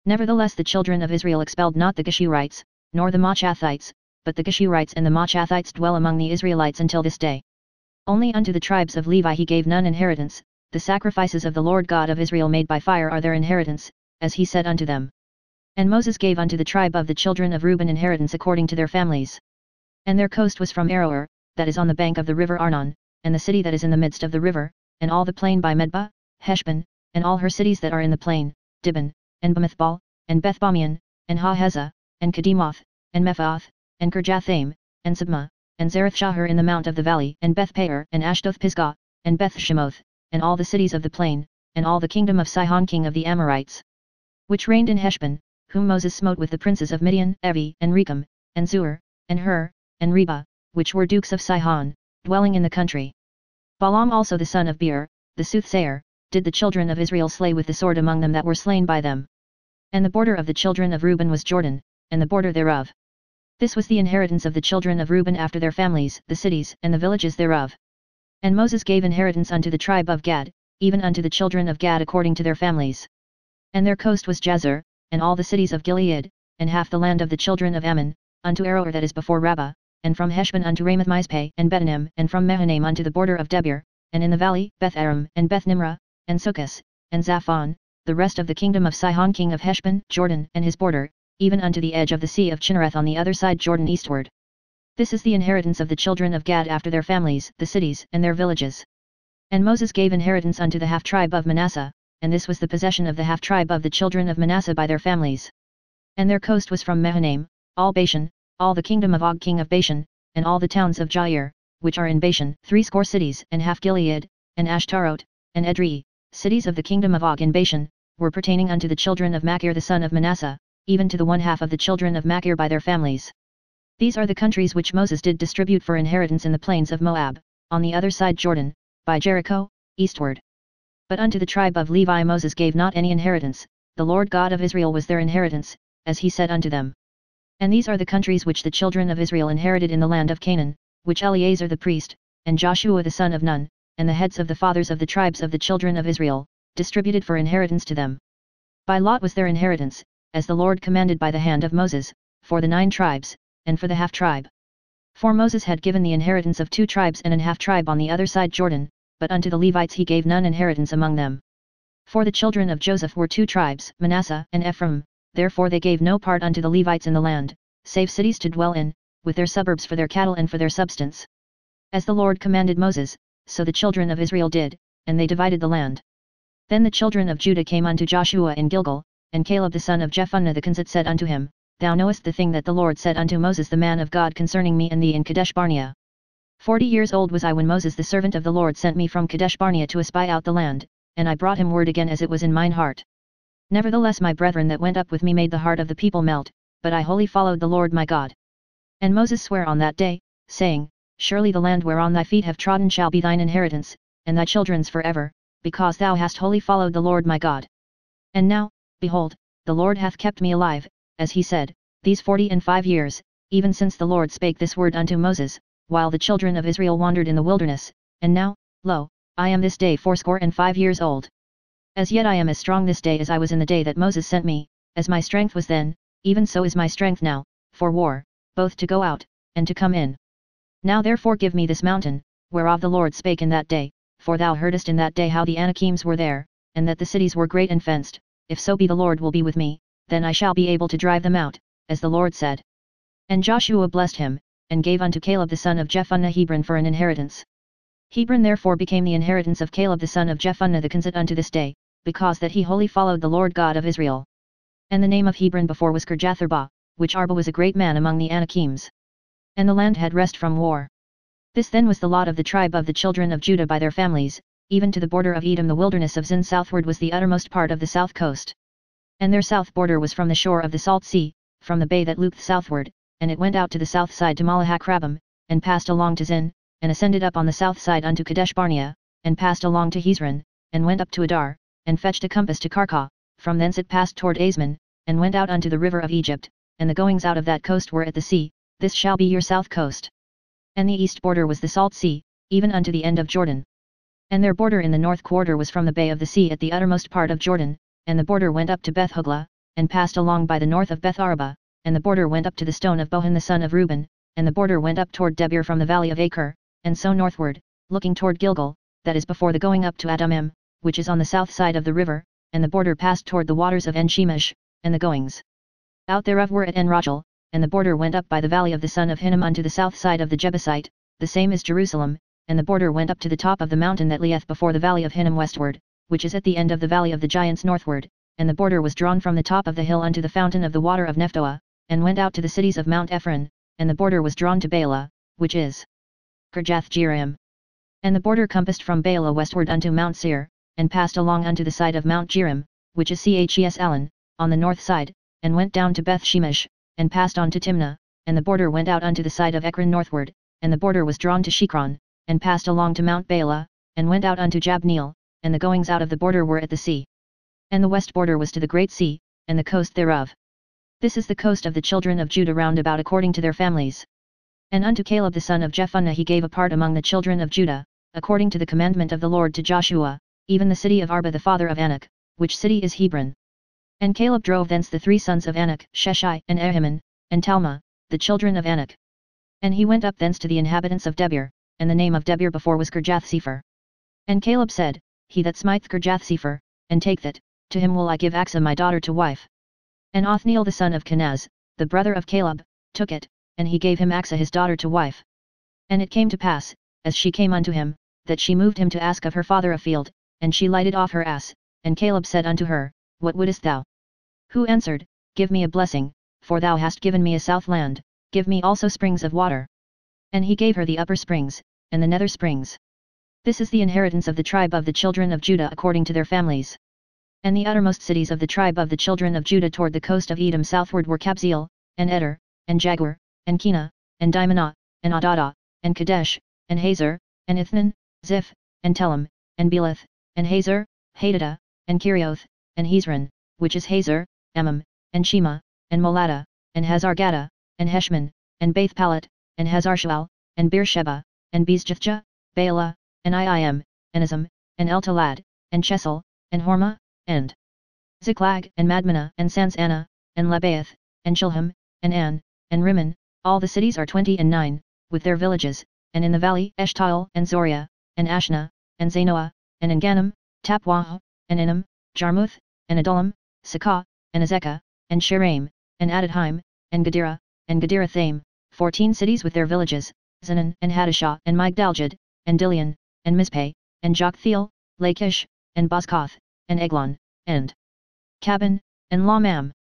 Nevertheless the children of Israel expelled not the Geshurites, nor the Machathites, but the Geshurites and the Machathites dwell among the Israelites until this day. Only unto the tribes of Levi he gave none inheritance, the sacrifices of the Lord God of Israel made by fire are their inheritance, as he said unto them. And Moses gave unto the tribe of the children of Reuben inheritance according to their families. And their coast was from Aroer, that is on the bank of the river Arnon, and the city that is in the midst of the river, and all the plain by Medba, Heshbon, and all her cities that are in the plain, Dibon, and Bamithbal, and Bethbamian, and Hahezah, and Kedemoth, and Mephaath, and Kirjathaim, and Sibmah, and Zareth-Shahar in the mount of the valley, and Beth-Peor, and Ashdoth-Pisgah, and Beth-Shemoth, and all the cities of the plain, and all the kingdom of Sihon king of the Amorites, which reigned in Heshbon, whom Moses smote with the princes of Midian, Evi, and Rechem, and Zur, and Hur, and Reba, which were dukes of Sihon, dwelling in the country. Balaam also the son of Beor, the soothsayer, did the children of Israel slay with the sword among them that were slain by them. And the border of the children of Reuben was Jordan, and the border thereof. This was the inheritance of the children of Reuben after their families, the cities, and the villages thereof. And Moses gave inheritance unto the tribe of Gad, even unto the children of Gad according to their families. And their coast was Jazer, and all the cities of Gilead, and half the land of the children of Ammon, unto Aroer that is before Rabbah, and from Heshbon unto Ramoth-Mizpeh and Betonim, and from Mahanaim unto the border of Debir, and in the valley, Beth-Aram, and Beth-Nimrah, and Succos, and Zaphon, the rest of the kingdom of Sihon king of Heshbon, Jordan, and his border, even unto the edge of the sea of Chinnereth on the other side Jordan eastward. This is the inheritance of the children of Gad after their families, the cities, and their villages. And Moses gave inheritance unto the half-tribe of Manasseh, and this was the possession of the half-tribe of the children of Manasseh by their families. And their coast was from Mahanaim, all Bashan, all the kingdom of Og king of Bashan, and all the towns of Jair, which are in Bashan, 60 cities, and half Gilead, and Ashtaroth, and Edrei, cities of the kingdom of Og in Bashan, were pertaining unto the children of Machir the son of Manasseh, even to the 1/2 of the children of Machir by their families. These are the countries which Moses did distribute for inheritance in the plains of Moab, on the other side Jordan, by Jericho, eastward. But unto the tribe of Levi Moses gave not any inheritance, the Lord God of Israel was their inheritance, as he said unto them. And these are the countries which the children of Israel inherited in the land of Canaan, which Eleazar the priest, and Joshua the son of Nun, and the heads of the fathers of the tribes of the children of Israel, distributed for inheritance to them. By lot was their inheritance, as the Lord commanded by the hand of Moses, for the 9 tribes, and for the half-tribe. For Moses had given the inheritance of 2 tribes and an half-tribe on the other side Jordan, but unto the Levites he gave none inheritance among them. For the children of Joseph were 2 tribes, Manasseh and Ephraim, therefore they gave no part unto the Levites in the land, save cities to dwell in, with their suburbs for their cattle and for their substance. As the Lord commanded Moses, so the children of Israel did, and they divided the land. Then the children of Judah came unto Joshua in Gilgal, and Caleb the son of Jephunneh the Kenizzite said unto him, Thou knowest the thing that the Lord said unto Moses the man of God concerning me and thee in Kadesh Barnea. 40 years old was I when Moses the servant of the Lord sent me from Kadesh Barnea to espy out the land, and I brought him word again as it was in mine heart. Nevertheless my brethren that went up with me made the heart of the people melt, but I wholly followed the Lord my God. And Moses sware on that day, saying, Surely the land whereon thy feet have trodden shall be thine inheritance, and thy children's forever, because thou hast wholly followed the Lord my God. And now, behold, the Lord hath kept me alive, as he said, these 45 years, even since the Lord spake this word unto Moses, while the children of Israel wandered in the wilderness, and now, lo, I am this day 85 years old. As yet I am as strong this day as I was in the day that Moses sent me, as my strength was then, even so is my strength now, for war, both to go out, and to come in. Now therefore give me this mountain, whereof the Lord spake in that day, for thou heardest in that day how the Anakims were there, and that the cities were great and fenced, if so be the Lord will be with me, then I shall be able to drive them out, as the Lord said. And Joshua blessed him, and gave unto Caleb the son of Jephunneh Hebron for an inheritance. Hebron therefore became the inheritance of Caleb the son of Jephunneh the Kenizzite unto this day, because that he wholly followed the Lord God of Israel. And the name of Hebron before was Kirjath-arba, which Arba was a great man among the Anakims. And the land had rest from war. This then was the lot of the tribe of the children of Judah by their families, even to the border of Edom. The wilderness of Zin southward was the uttermost part of the south coast. And their south border was from the shore of the salt sea, from the bay that looked southward, and it went out to the south side to Malahak-Rabbim, and passed along to Zin, and ascended up on the south side unto Kadesh Barnea, and passed along to Hezron, and went up to Adar, and fetched a compass to Karkah. From thence it passed toward Asmon, and went out unto the river of Egypt, and the goings out of that coast were at the sea. This shall be your south coast. And the east border was the salt sea, even unto the end of Jordan. And their border in the north quarter was from the bay of the sea at the uttermost part of Jordan, and the border went up to Beth-hoglah, and passed along by the north of Beth-araba, and the border went up to the stone of Bohan the son of Reuben, and the border went up toward Debir from the valley of Acre, and so northward, looking toward Gilgal, that is before the going up to Adumim, which is on the south side of the river, and the border passed toward the waters of En-Shemesh, and the goings out thereof were at En-Rogel, and the border went up by the valley of the son of Hinnom unto the south side of the Jebusite, the same is Jerusalem, and the border went up to the top of the mountain that lieth before the valley of Hinnom westward, which is at the end of the valley of the giants northward, and the border was drawn from the top of the hill unto the fountain of the water of Nephtoah, and went out to the cities of Mount Ephron, and the border was drawn to Baalah, which is Kirjath-jearim. And the border compassed from Baalah westward unto Mount Seir, and passed along unto the side of Mount Jearim, which is Ches-Alon, on the north side, and went down to Beth-Shemesh, and passed on to Timnah, and the border went out unto the side of Ekron northward, and the border was drawn to Shikron, and passed along to Mount Baalah, and went out unto Jabneel, and the goings out of the border were at the sea. And the west border was to the great sea, and the coast thereof. This is the coast of the children of Judah round about according to their families. And unto Caleb the son of Jephunneh he gave a part among the children of Judah, according to the commandment of the Lord to Joshua, even the city of Arba the father of Anak, which city is Hebron. And Caleb drove thence the 3 sons of Anak, Sheshai, and Ahiman, and Talmah, the children of Anak. And he went up thence to the inhabitants of Debir, and the name of Debir before was Kirjath-sepher. And Caleb said, He that smiteth Kirjath-sepher, and taketh it, to him will I give Achsah my daughter to wife. And Othniel the son of Kenaz, the brother of Caleb, took it, and he gave him Achsah his daughter to wife. And it came to pass, as she came unto him, that she moved him to ask of her father a field, and she lighted off her ass, and Caleb said unto her, What wouldest thou? Who answered, Give me a blessing, for thou hast given me a south land, give me also springs of water. And he gave her the upper springs, and the nether springs. This is the inheritance of the tribe of the children of Judah according to their families. And the uttermost cities of the tribe of the children of Judah toward the coast of Edom southward were Kabzeel, and Eder, and Jagur, and Kena, and Dimonah, and Adadah, and Kadesh, and Hazor, and Ithnan, Ziph, and Telem, and Beleth, and Hazor, Hadadah, and Kerioth, and Hezron, which is Hazor, Emim, and Shema, and Moladah, and Hazar-Gaddah, and Heshmon, and Beth-Palet, and Hazar-Shual, and Beersheba, and Bezjithjah, Baalah, and Iim, and Azim, and Eltolad, and Chesel, and Hormah, and Ziklag, and Madmenah, and Sansannah, and Lebaoth, and Chilham, and An, and Rimmon, all the cities are 29, with their villages, and in the valley Eshtaol, and Zoriah, and Ashna, and Zanoah, and Engannim, Tapwah, and Enam, Jarmuth, and Adullam, Sakah, and Azekah, and Sheraim, and Adadheim, and Gederathaim, 14 cities with their villages, Zanan, and Hadashah, and Migdaljad, and Dilian, and Mizpeh, and Joktheel, Lachish, and Bozkath, and Eglon, and Cabin, and Lamam,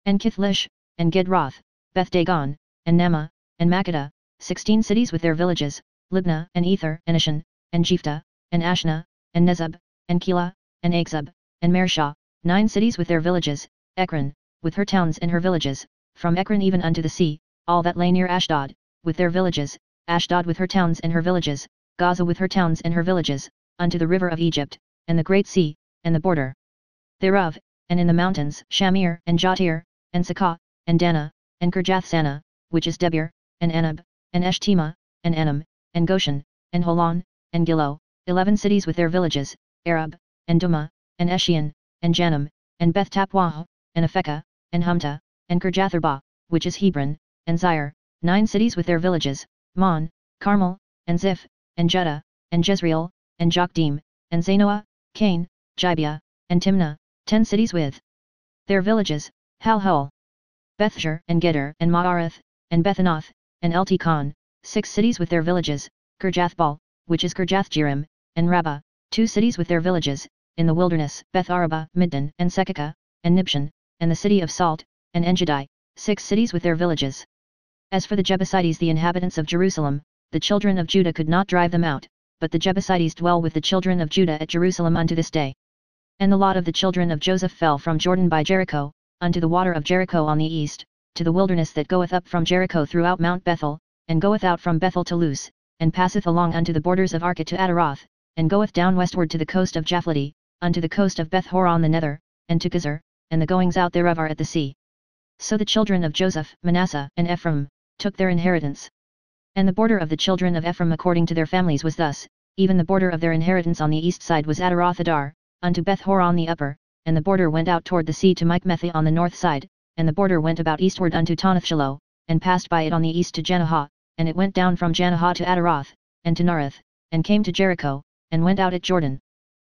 and Kithlish, and Gidroth, Beth Dagon, and Nama, and Makkedah, 16 cities with their villages, Libnah, and Ether, and Ashan, and Jephthah, and Ashna, and Nezeb, and Keilah, and Achzib, and Mareshah, 9 cities with their villages, Ekron, with her towns and her villages, from Ekron even unto the sea, all that lay near Ashdod, with their villages, Ashdod with her towns and her villages, Gaza with her towns and her villages, unto the river of Egypt, and the great sea, and the border thereof, and in the mountains Shamir, and Jatir, and Sakah, and Dana, and Kirjathsana, which is Debir, and Anab, and Eshtema, and Anam, and Goshen, and Holon, and Gilo, 11 cities with their villages, Arab, and Dumah, and Eshion, and Janam, and Beth Tapwah, and Aphekah, and Humta, and Kirjatharbah, which is Hebron, and Zair, 9 cities with their villages, Mon, Carmel, and Ziph, and Judah, and Jezreel, and Jokdeam, and Zanoah, Cain, Gibeah, and Timnah, 10 cities with their villages, Halhul, Bethshur, and Gedor, and Ma'arath, and Bethanath, and Eltekon, 6 cities with their villages, Kirjathbaal, which is Kirjathjearim, and Rabbah, 2 cities with their villages, in the wilderness, Beth Araba, Middan, and Sekekah, and Nibshan, and the city of Salt, and Engedi, 6 cities with their villages. As for the Jebusites, the inhabitants of Jerusalem, the children of Judah could not drive them out, but the Jebusites dwell with the children of Judah at Jerusalem unto this day. And the lot of the children of Joseph fell from Jordan by Jericho, unto the water of Jericho on the east, to the wilderness that goeth up from Jericho throughout Mount Bethel, and goeth out from Bethel to Luz, and passeth along unto the borders of Archah to Adaroth, and goeth down westward to the coast of Japhleti, unto the coast of Beth Horon the Nether, and to Gezer, and the goings out thereof are at the sea. So the children of Joseph, Manasseh, and Ephraim, took their inheritance. And the border of the children of Ephraim according to their families was thus, even the border of their inheritance on the east side was Adaroth Adar, unto Beth Horon the upper, and the border went out toward the sea to Michmethah on the north side, and the border went about eastward unto Tonathshiloh, and passed by it on the east to Janahah, and it went down from Janahah to Adaroth, and to Nareth, and came to Jericho, and went out at Jordan.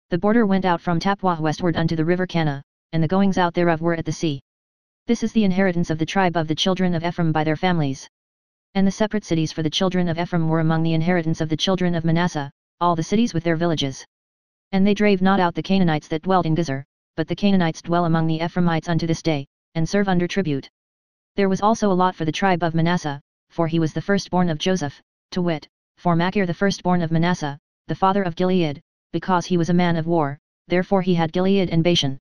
The border went out from Tapwah westward unto the river Cana, and the goings out thereof were at the sea. This is the inheritance of the tribe of the children of Ephraim by their families. And the separate cities for the children of Ephraim were among the inheritance of the children of Manasseh, all the cities with their villages. And they drave not out the Canaanites that dwelt in Gezer, but the Canaanites dwell among the Ephraimites unto this day, and serve under tribute. There was also a lot for the tribe of Manasseh, for he was the firstborn of Joseph, to wit, for Machir the firstborn of Manasseh, the father of Gilead, because he was a man of war, therefore he had Gilead and Bashan.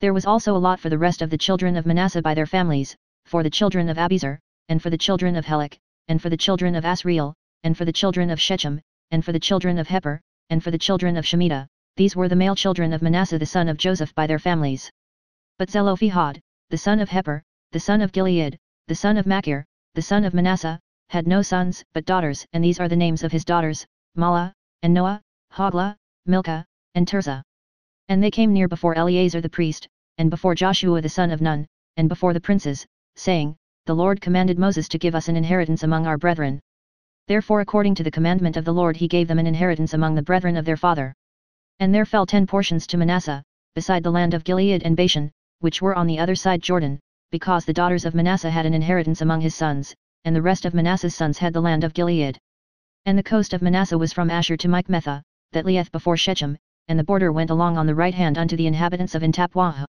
There was also a lot for the rest of the children of Manasseh by their families, for the children of Abiezer, and for the children of Helek, and for the children of Asriel, and for the children of Shechem, and for the children of Heper, and for the children of Shemitah. These were the male children of Manasseh the son of Joseph by their families. But Zelophehad, the son of Heper, the son of Gilead, the son of Machir, the son of Manasseh, had no sons but daughters, and these are the names of his daughters, Mahlah, and Noah, Hoglah, Milcah, and Tirzah. And they came near before Eleazar the priest, and before Joshua the son of Nun, and before the princes, saying, The Lord commanded Moses to give us an inheritance among our brethren. Therefore according to the commandment of the Lord he gave them an inheritance among the brethren of their father. And there fell 10 portions to Manasseh, beside the land of Gilead and Bashan, which were on the other side Jordan, because the daughters of Manasseh had an inheritance among his sons, and the rest of Manasseh's sons had the land of Gilead. And the coast of Manasseh was from Asher to Michmethah, that lieth before Shechem, and the border went along on the right hand unto the inhabitants of Tapwah.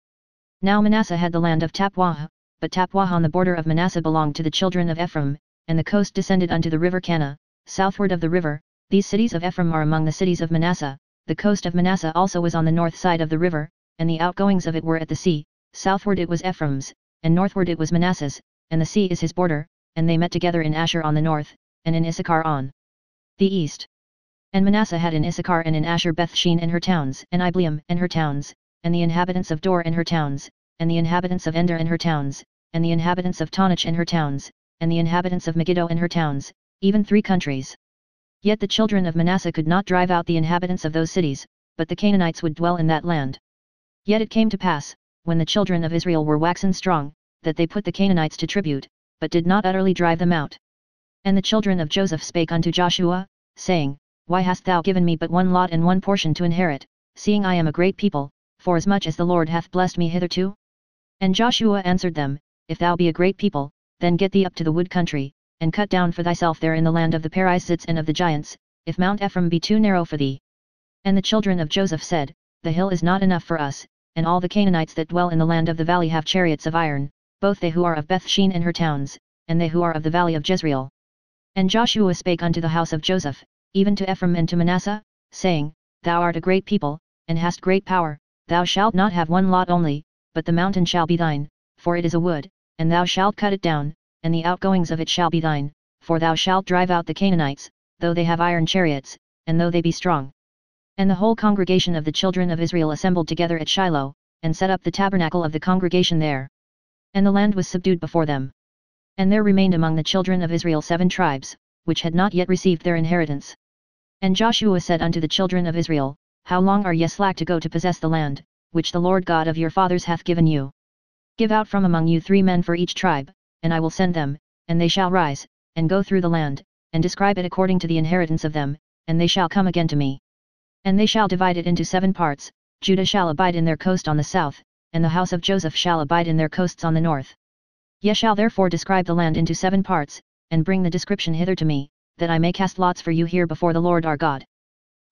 Now Manasseh had the land of Tapwah, but Tapwah on the border of Manasseh belonged to the children of Ephraim, and the coast descended unto the river Cana, southward of the river. These cities of Ephraim are among the cities of Manasseh. The coast of Manasseh also was on the north side of the river, and the outgoings of it were at the sea. Southward it was Ephraim's, and northward it was Manasseh's, and the sea is his border, and they met together in Asher on the north, and in Issachar on the east. And Manasseh had in Issachar and in Asher Bethshean and her towns, and Ibleam and her towns, and the inhabitants of Dor and her towns, and the inhabitants of Ender and her towns, and the inhabitants of Tanach and her towns, and the inhabitants of Megiddo and her towns, even 3 countries. Yet the children of Manasseh could not drive out the inhabitants of those cities, but the Canaanites would dwell in that land. Yet it came to pass, when the children of Israel were waxen strong, that they put the Canaanites to tribute, but did not utterly drive them out. And the children of Joseph spake unto Joshua, saying, Why hast thou given me but one lot and one portion to inherit, seeing I am a great people, forasmuch as the Lord hath blessed me hitherto? And Joshua answered them, If thou be a great people, then get thee up to the wood country, and cut down for thyself there in the land of the Perizzites and of the giants, if Mount Ephraim be too narrow for thee. And the children of Joseph said, The hill is not enough for us, and all the Canaanites that dwell in the land of the valley have chariots of iron, both they who are of Bethshean and her towns, and they who are of the valley of Jezreel. And Joshua spake unto the house of Joseph, even to Ephraim and to Manasseh, saying, Thou art a great people, and hast great power, thou shalt not have one lot only, but the mountain shall be thine, for it is a wood, and thou shalt cut it down, and the outgoings of it shall be thine, for thou shalt drive out the Canaanites, though they have iron chariots, and though they be strong. And the whole congregation of the children of Israel assembled together at Shiloh, and set up the tabernacle of the congregation there. And the land was subdued before them. And there remained among the children of Israel 7 tribes, which had not yet received their inheritance. And Joshua said unto the children of Israel, How long are ye slack to go to possess the land, which the Lord God of your fathers hath given you? Give out from among you 3 men for each tribe, and I will send them, and they shall rise, and go through the land, and describe it according to the inheritance of them, and they shall come again to me. And they shall divide it into 7 parts, Judah shall abide in their coast on the south, and the house of Joseph shall abide in their coasts on the north. Ye shall therefore describe the land into 7 parts, and bring the description hither to me, that I may cast lots for you here before the Lord our God.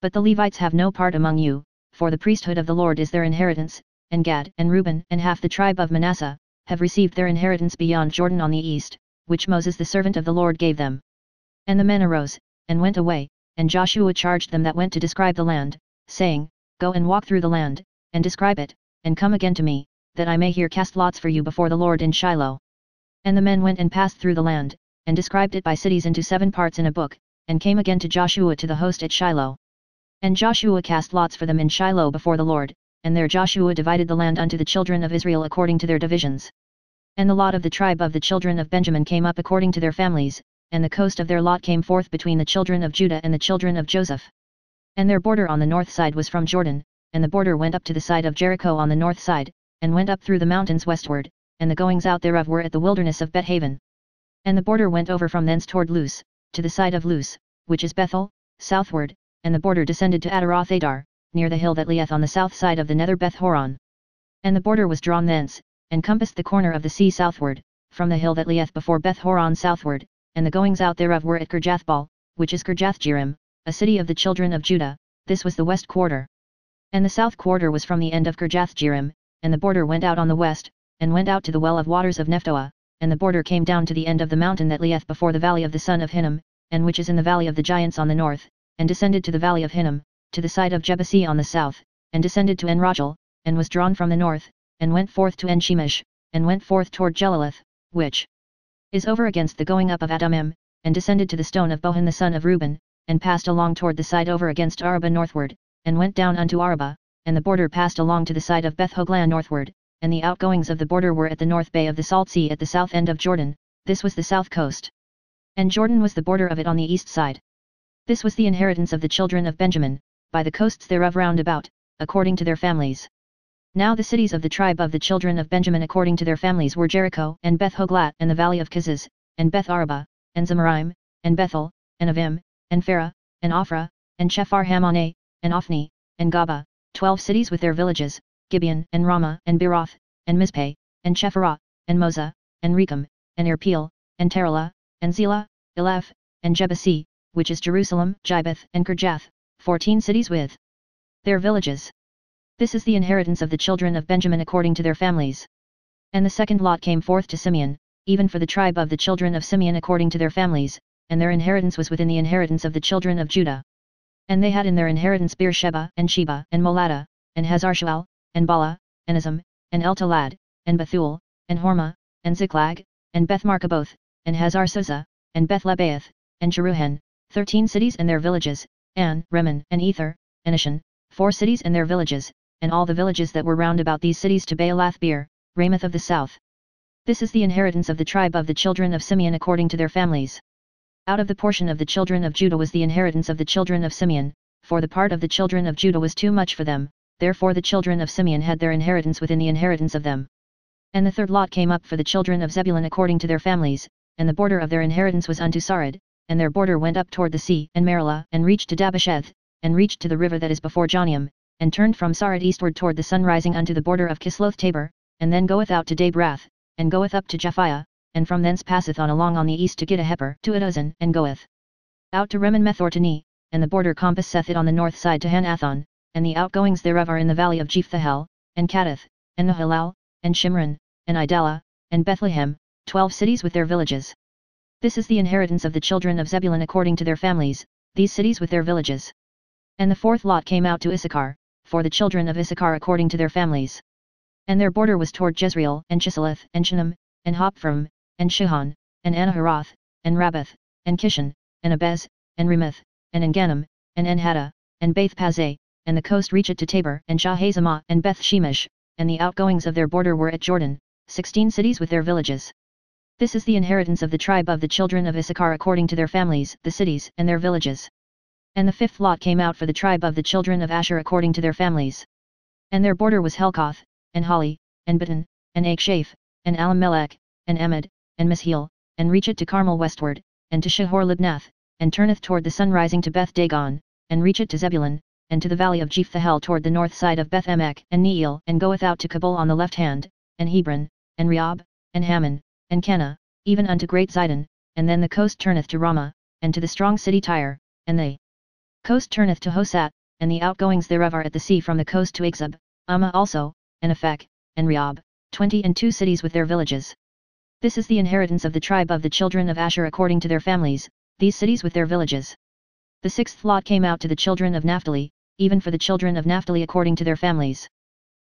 But the Levites have no part among you, for the priesthood of the Lord is their inheritance, and Gad and Reuben and half the tribe of Manasseh, have received their inheritance beyond Jordan on the east, which Moses the servant of the Lord gave them. And the men arose, and went away, and Joshua charged them that went to describe the land, saying, Go and walk through the land, and describe it, and come again to me, that I may here cast lots for you before the Lord in Shiloh. And the men went and passed through the land, and described it by cities into 7 parts in a book, and came again to Joshua to the host at Shiloh. And Joshua cast lots for them in Shiloh before the Lord, and there Joshua divided the land unto the children of Israel according to their divisions. And the lot of the tribe of the children of Benjamin came up according to their families, and the coast of their lot came forth between the children of Judah and the children of Joseph. And their border on the north side was from Jordan, and the border went up to the side of Jericho on the north side, and went up through the mountains westward, and the goings out thereof were at the wilderness of Bethaven. And the border went over from thence toward Luz, to the side of Luz, which is Bethel, southward, and the border descended to Adaroth Adar, near the hill that lieth on the south side of the nether Beth Horon. And the border was drawn thence, and compassed the corner of the sea southward, from the hill that lieth before Beth Horon southward, and the goings out thereof were at Kirjathbaal, which is Kirjathjearim, a city of the children of Judah, this was the west quarter. And the south quarter was from the end of Kirjathjearim, and the border went out on the west, and went out to the well of waters of Nephtoah, and the border came down to the end of the mountain that lieth before the valley of the son of Hinnom, and which is in the valley of the giants on the north, and descended to the valley of Hinnom, to the side of Jebusee on the south, and descended to En-Rogel, and was drawn from the north, and went forth to En-Shemesh, and went forth toward Jeleleth, which is over against the going up of Adumim, and descended to the stone of Bohan the son of Reuben, and passed along toward the side over against Araba northward, and went down unto Araba, and the border passed along to the side of Beth-Hoglan northward, and the outgoings of the border were at the north bay of the Salt Sea at the south end of Jordan, this was the south coast. And Jordan was the border of it on the east side. This was the inheritance of the children of Benjamin, by the coasts thereof round about, according to their families. Now the cities of the tribe of the children of Benjamin according to their families were Jericho, and Beth-Hoglat, and the valley of Kizz, and Beth-Araba, and Zemaraim, and Bethel, and Avim, and Farah, and Ophrah, and Chephar-Hammoneh, and Ophni, and Gaba, 12 cities with their villages, Gibeon, and Ramah, and Beeroth, and Mizpeh, and Chephirah, and Moza, and Rechem, and Irpeel, and Terelah, and Zelah, Eleph, and Jebusee, which is Jerusalem, Gibbeth, and Kirjath, 14 cities with their villages. This is the inheritance of the children of Benjamin according to their families. And the second lot came forth to Simeon, even for the tribe of the children of Simeon according to their families, and their inheritance was within the inheritance of the children of Judah. And they had in their inheritance Beersheba, and Sheba, and Moladah, and Hazar-Shual, and Bala, and Azim, and El-Talad, and Bethul, and Hormah, and Ziklag, and Beth-Marcaboth, and Hazar-Suzzah, and Beth-Lebaoth, and Jeruhen, 13 cities and their villages, An, Rimmon, and Ether, and Ashan, 4 cities and their villages, and all the villages that were round about these cities to Baalath-Beer, Ramoth of the south. This is the inheritance of the tribe of the children of Simeon according to their families. Out of the portion of the children of Judah was the inheritance of the children of Simeon, for the part of the children of Judah was too much for them, therefore the children of Simeon had their inheritance within the inheritance of them. And the third lot came up for the children of Zebulun according to their families, and the border of their inheritance was unto Sarid, and their border went up toward the sea and Marilah, and reached to Dabasheth, and reached to the river that is before Jonium, and turned from Sarid eastward toward the sun rising unto the border of Kisloth-Tabor, and then goeth out to Dabrath, and goeth up to Japhiah, and from thence passeth on along on the east to Gittaheper to Aduzan, and goeth out to Remon-Methor-Tani, and the border compasseth it on the north side to Hanathon, and the outgoings thereof are in the valley of Jephthahel, and Kaddeth, and Nahalal, and Shimron, and Idalah, and Bethlehem, 12 cities with their villages. This is the inheritance of the children of Zebulun according to their families, these cities with their villages. And the fourth lot came out to Issachar, for the children of Issachar according to their families. And their border was toward Jezreel, and Chisaleth, and Shunem, and Hopfram, and Shihon, and Anaharoth, and Rabbath, and Kishon, and Abez, and Ramoth, and Engannim, and Enhaddah, and Beth-Pazzeh, and the coast reached to Tabor, and Shahazamah, and Beth-Shemesh, and the outgoings of their border were at Jordan, 16 cities with their villages. This is the inheritance of the tribe of the children of Issachar according to their families, the cities, and their villages. And the fifth lot came out for the tribe of the children of Asher according to their families. And their border was Helkoth, and Hali, and Batan, and Akshaph, and Alammelech, and Amad, and Misheel, and reacheth to Carmel westward, and to Shahor-Libnath, and turneth toward the sun rising to Beth-Dagon, and reacheth to Zebulun, and to the valley of Jephthahel toward the north side of Beth-Emek and Neiel, and goeth out to Kabul on the left hand, and Hebron, and Rehob, and Hammon, and Cana, even unto Great Zidon, and then the coast turneth to Ramah, and to the strong city Tyre, and the coast turneth to Hosat, and the outgoings thereof are at the sea from the coast to Agzib, Ummah also, and Aphek, and Rehob, 22 cities with their villages. This is the inheritance of the tribe of the children of Asher according to their families, these cities with their villages. The sixth lot came out to the children of Naphtali, even for the children of Naphtali according to their families.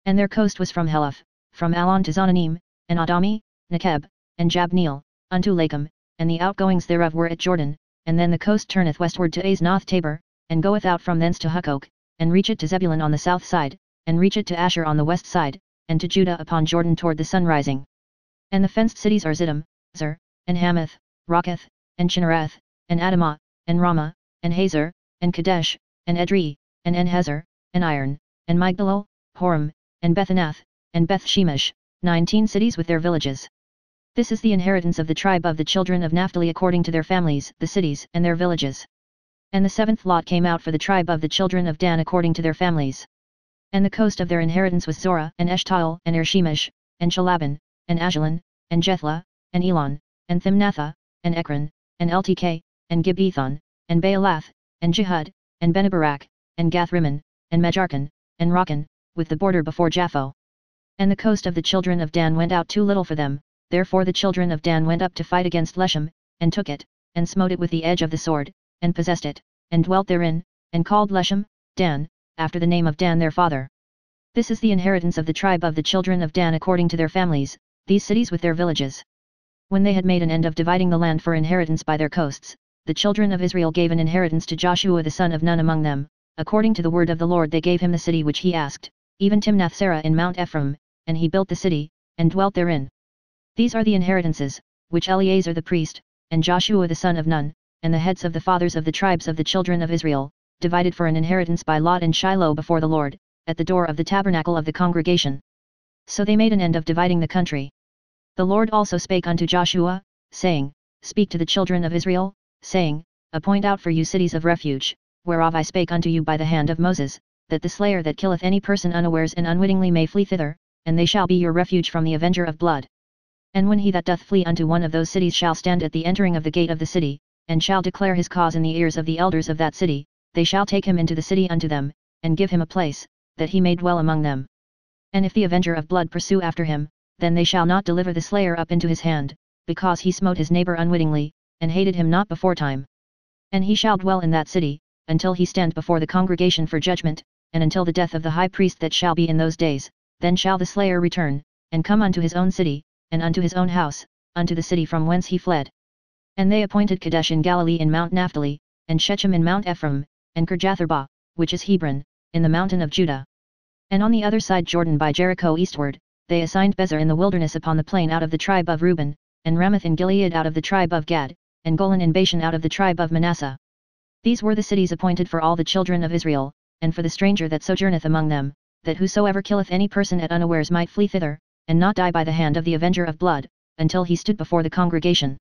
And their coast was from Heleph, from Alon to Zonanim, and Adami, Nekeb, and Jabneel, unto Lakum, and the outgoings thereof were at Jordan, and then the coast turneth westward to Aznoth-Tabor, and goeth out from thence to Hukkok, and reacheth to Zebulun on the south side, and reacheth to Asher on the west side, and to Judah upon Jordan toward the sun rising. And the fenced cities are Ziddim, Zer, and Hamath, Rocketh, and Chinnereth, and Adamah, and Ramah, and Hazor, and Kadesh, and Edrei, and Enhezer, and Iron, and Migdalel, Horem, and Bethanath, and Beth-Shemesh, 19 cities with their villages. This is the inheritance of the tribe of the children of Naphtali according to their families, the cities, and their villages. And the seventh lot came out for the tribe of the children of Dan according to their families. And the coast of their inheritance was Zorah, and Eshtaol, and Ershemesh, and Shalaban, and Ajalon, and Jethlah, and Elon, and Thimnathah, and Ekron, and Eltk, and Gibbethon, and Baalath, and Jehud, and Benabarak, and Gathrimmon, and Mejarkon, and Rakan, with the border before Japho. And the coast of the children of Dan went out too little for them, therefore the children of Dan went up to fight against Leshem, and took it, and smote it with the edge of the sword, and possessed it, and dwelt therein, and called Leshem, Dan, after the name of Dan their father. This is the inheritance of the tribe of the children of Dan according to their families, these cities with their villages. When they had made an end of dividing the land for inheritance by their coasts, the children of Israel gave an inheritance to Joshua the son of Nun among them, according to the word of the Lord they gave him the city which he asked, even Timnath-Serah in Mount Ephraim, and he built the city, and dwelt therein. These are the inheritances, which Eleazar the priest, and Joshua the son of Nun, and the heads of the fathers of the tribes of the children of Israel, divided for an inheritance by lot in Shiloh before the Lord, at the door of the tabernacle of the congregation. So they made an end of dividing the country. The Lord also spake unto Joshua, saying, Speak to the children of Israel, saying, Appoint out for you cities of refuge, whereof I spake unto you by the hand of Moses, that the slayer that killeth any person unawares and unwittingly may flee thither, and they shall be your refuge from the avenger of blood. And when he that doth flee unto one of those cities shall stand at the entering of the gate of the city, and shall declare his cause in the ears of the elders of that city, they shall take him into the city unto them, and give him a place, that he may dwell among them. And if the avenger of blood pursue after him, then they shall not deliver the slayer up into his hand, because he smote his neighbor unwittingly, and hated him not beforetime. And he shall dwell in that city, until he stand before the congregation for judgment, and until the death of the high priest that shall be in those days, then shall the slayer return, and come unto his own city, and unto his own house, unto the city from whence he fled. And they appointed Kadesh in Galilee in Mount Naphtali, and Shechem in Mount Ephraim, and Kirjath-Arba, which is Hebron, in the mountain of Judah. And on the other side Jordan by Jericho eastward, they assigned Bezer in the wilderness upon the plain out of the tribe of Reuben, and Ramoth in Gilead out of the tribe of Gad, and Golan in Bashan out of the tribe of Manasseh. These were the cities appointed for all the children of Israel, and for the stranger that sojourneth among them, that whosoever killeth any person at unawares might flee thither, and not die by the hand of the avenger of blood, until he stood before the congregation.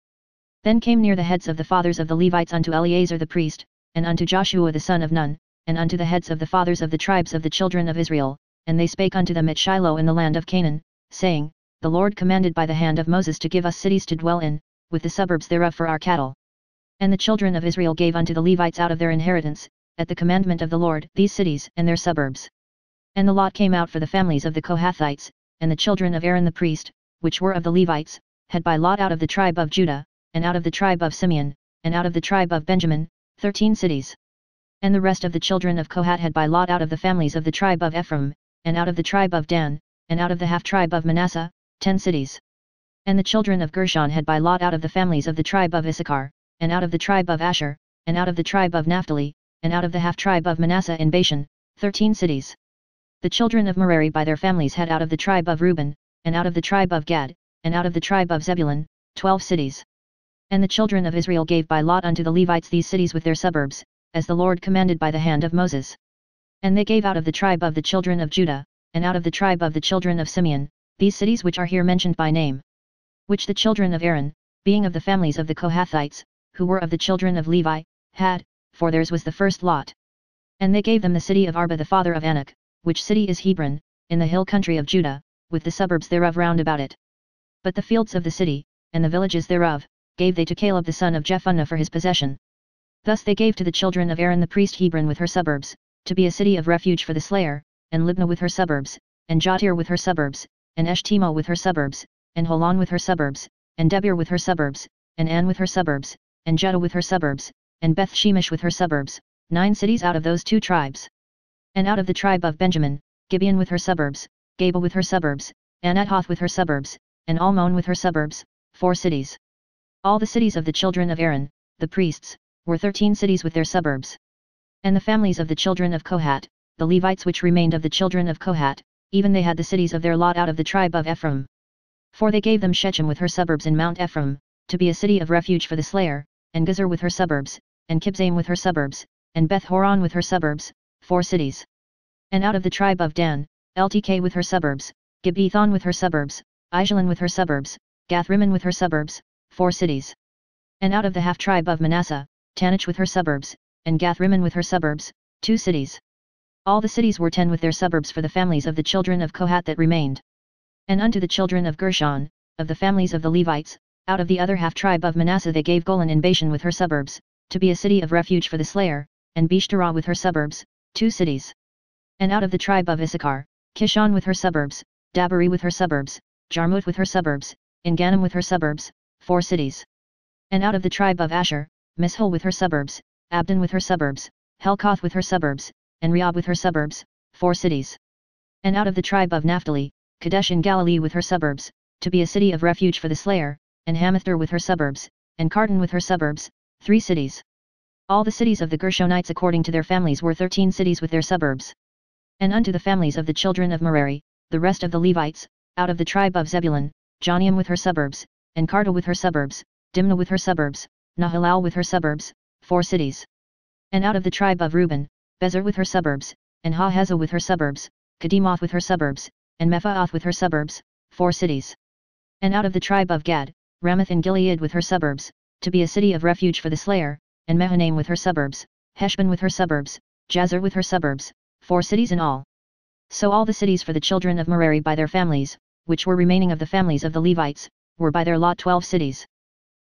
Then came near the heads of the fathers of the Levites unto Eleazar the priest, and unto Joshua the son of Nun, and unto the heads of the fathers of the tribes of the children of Israel, and they spake unto them at Shiloh in the land of Canaan, saying, The Lord commanded by the hand of Moses to give us cities to dwell in, with the suburbs thereof for our cattle. And the children of Israel gave unto the Levites out of their inheritance, at the commandment of the Lord, these cities and their suburbs. And the lot came out for the families of the Kohathites, and the children of Aaron the priest, which were of the Levites, had by lot out of the tribe of Judah, and out of the tribe of Simeon, and out of the tribe of Benjamin, 13 cities. And the rest of the children of Kohat had by lot out of the families of the tribe of Ephraim, and out of the tribe of Dan, and out of the half-tribe of Manasseh, 10 cities. And the children of Gershon had by lot out of the families of the tribe of Issachar, and out of the tribe of Asher, and out of the tribe of Naphtali, and out of the half-tribe of Manasseh in Bashan, 13 cities. The children of Merari by their families had out of the tribe of Reuben, and out of the tribe of Gad, and out of the tribe of Zebulun, 12 cities. And the children of Israel gave by lot unto the Levites these cities with their suburbs, as the Lord commanded by the hand of Moses. And they gave out of the tribe of the children of Judah, and out of the tribe of the children of Simeon, these cities which are here mentioned by name. Which the children of Aaron, being of the families of the Kohathites, who were of the children of Levi, had, for theirs was the first lot. And they gave them the city of Arba the father of Anak, which city is Hebron, in the hill country of Judah, with the suburbs thereof round about it. But the fields of the city, and the villages thereof, gave they to Caleb the son of Jephunneh for his possession. Thus they gave to the children of Aaron the priest Hebron with her suburbs, to be a city of refuge for the slayer, and Libnah with her suburbs, and Jattir with her suburbs, and Eshtemoh with her suburbs, and Holon with her suburbs, and Debir with her suburbs, and An with her suburbs, and Judah with her suburbs, and Beth Shemesh with her suburbs, 9 cities out of those 2 tribes. And out of the tribe of Benjamin, Gibeon with her suburbs, Geba with her suburbs, Anathoth with her suburbs, and Almon with her suburbs, 4 cities. All the cities of the children of Aaron, the priests, were 13 cities with their suburbs. And the families of the children of Kohat, the Levites which remained of the children of Kohat, even they had the cities of their lot out of the tribe of Ephraim. For they gave them Shechem with her suburbs in Mount Ephraim, to be a city of refuge for the slayer, and Gezer with her suburbs, and Kibzaim with her suburbs, and Beth Horon with her suburbs, 4 cities. And out of the tribe of Dan, Eltk with her suburbs, Gibbethon with her suburbs, Aijalon with her suburbs, Gath-Rimmon with her suburbs, 4 cities. And out of the half-tribe of Manasseh, Tanach with her suburbs, and Gath-Rimmon with her suburbs, 2 cities. All the cities were 10 with their suburbs for the families of the children of Kohat that remained. And unto the children of Gershon, of the families of the Levites, out of the other half-tribe of Manasseh they gave Golan in Bashan with her suburbs, to be a city of refuge for the slayer, and Beshterah with her suburbs, 2 cities. And out of the tribe of Issachar, Kishon with her suburbs, Dabari with her suburbs, Jarmuth with her suburbs, Engannim with her suburbs, 4 cities. And out of the tribe of Asher, Mishal with her suburbs, Abdon with her suburbs, Helkoth with her suburbs, and Rehob with her suburbs, 4 cities. And out of the tribe of Naphtali, Kadesh in Galilee with her suburbs, to be a city of refuge for the slayer, and Hamathter with her suburbs, and Kartan with her suburbs, 3 cities. All the cities of the Gershonites according to their families were 13 cities with their suburbs. And unto the families of the children of Merari, the rest of the Levites, out of the tribe of Zebulun, Joniam with her suburbs, and Karta with her suburbs, Dimnah with her suburbs, Nahalal with her suburbs, 4 cities. And out of the tribe of Reuben, Bezer with her suburbs, and Hahezah with her suburbs, Kedemoth with her suburbs, and Mephaath with her suburbs, 4 cities. And out of the tribe of Gad, Ramoth in Gilead with her suburbs, to be a city of refuge for the slayer, and Mahanaim with her suburbs, Heshbon with her suburbs, Jazer with her suburbs, 4 cities in all. So all the cities for the children of Merari by their families, which were remaining of the families of the Levites, were by their lot 12 cities.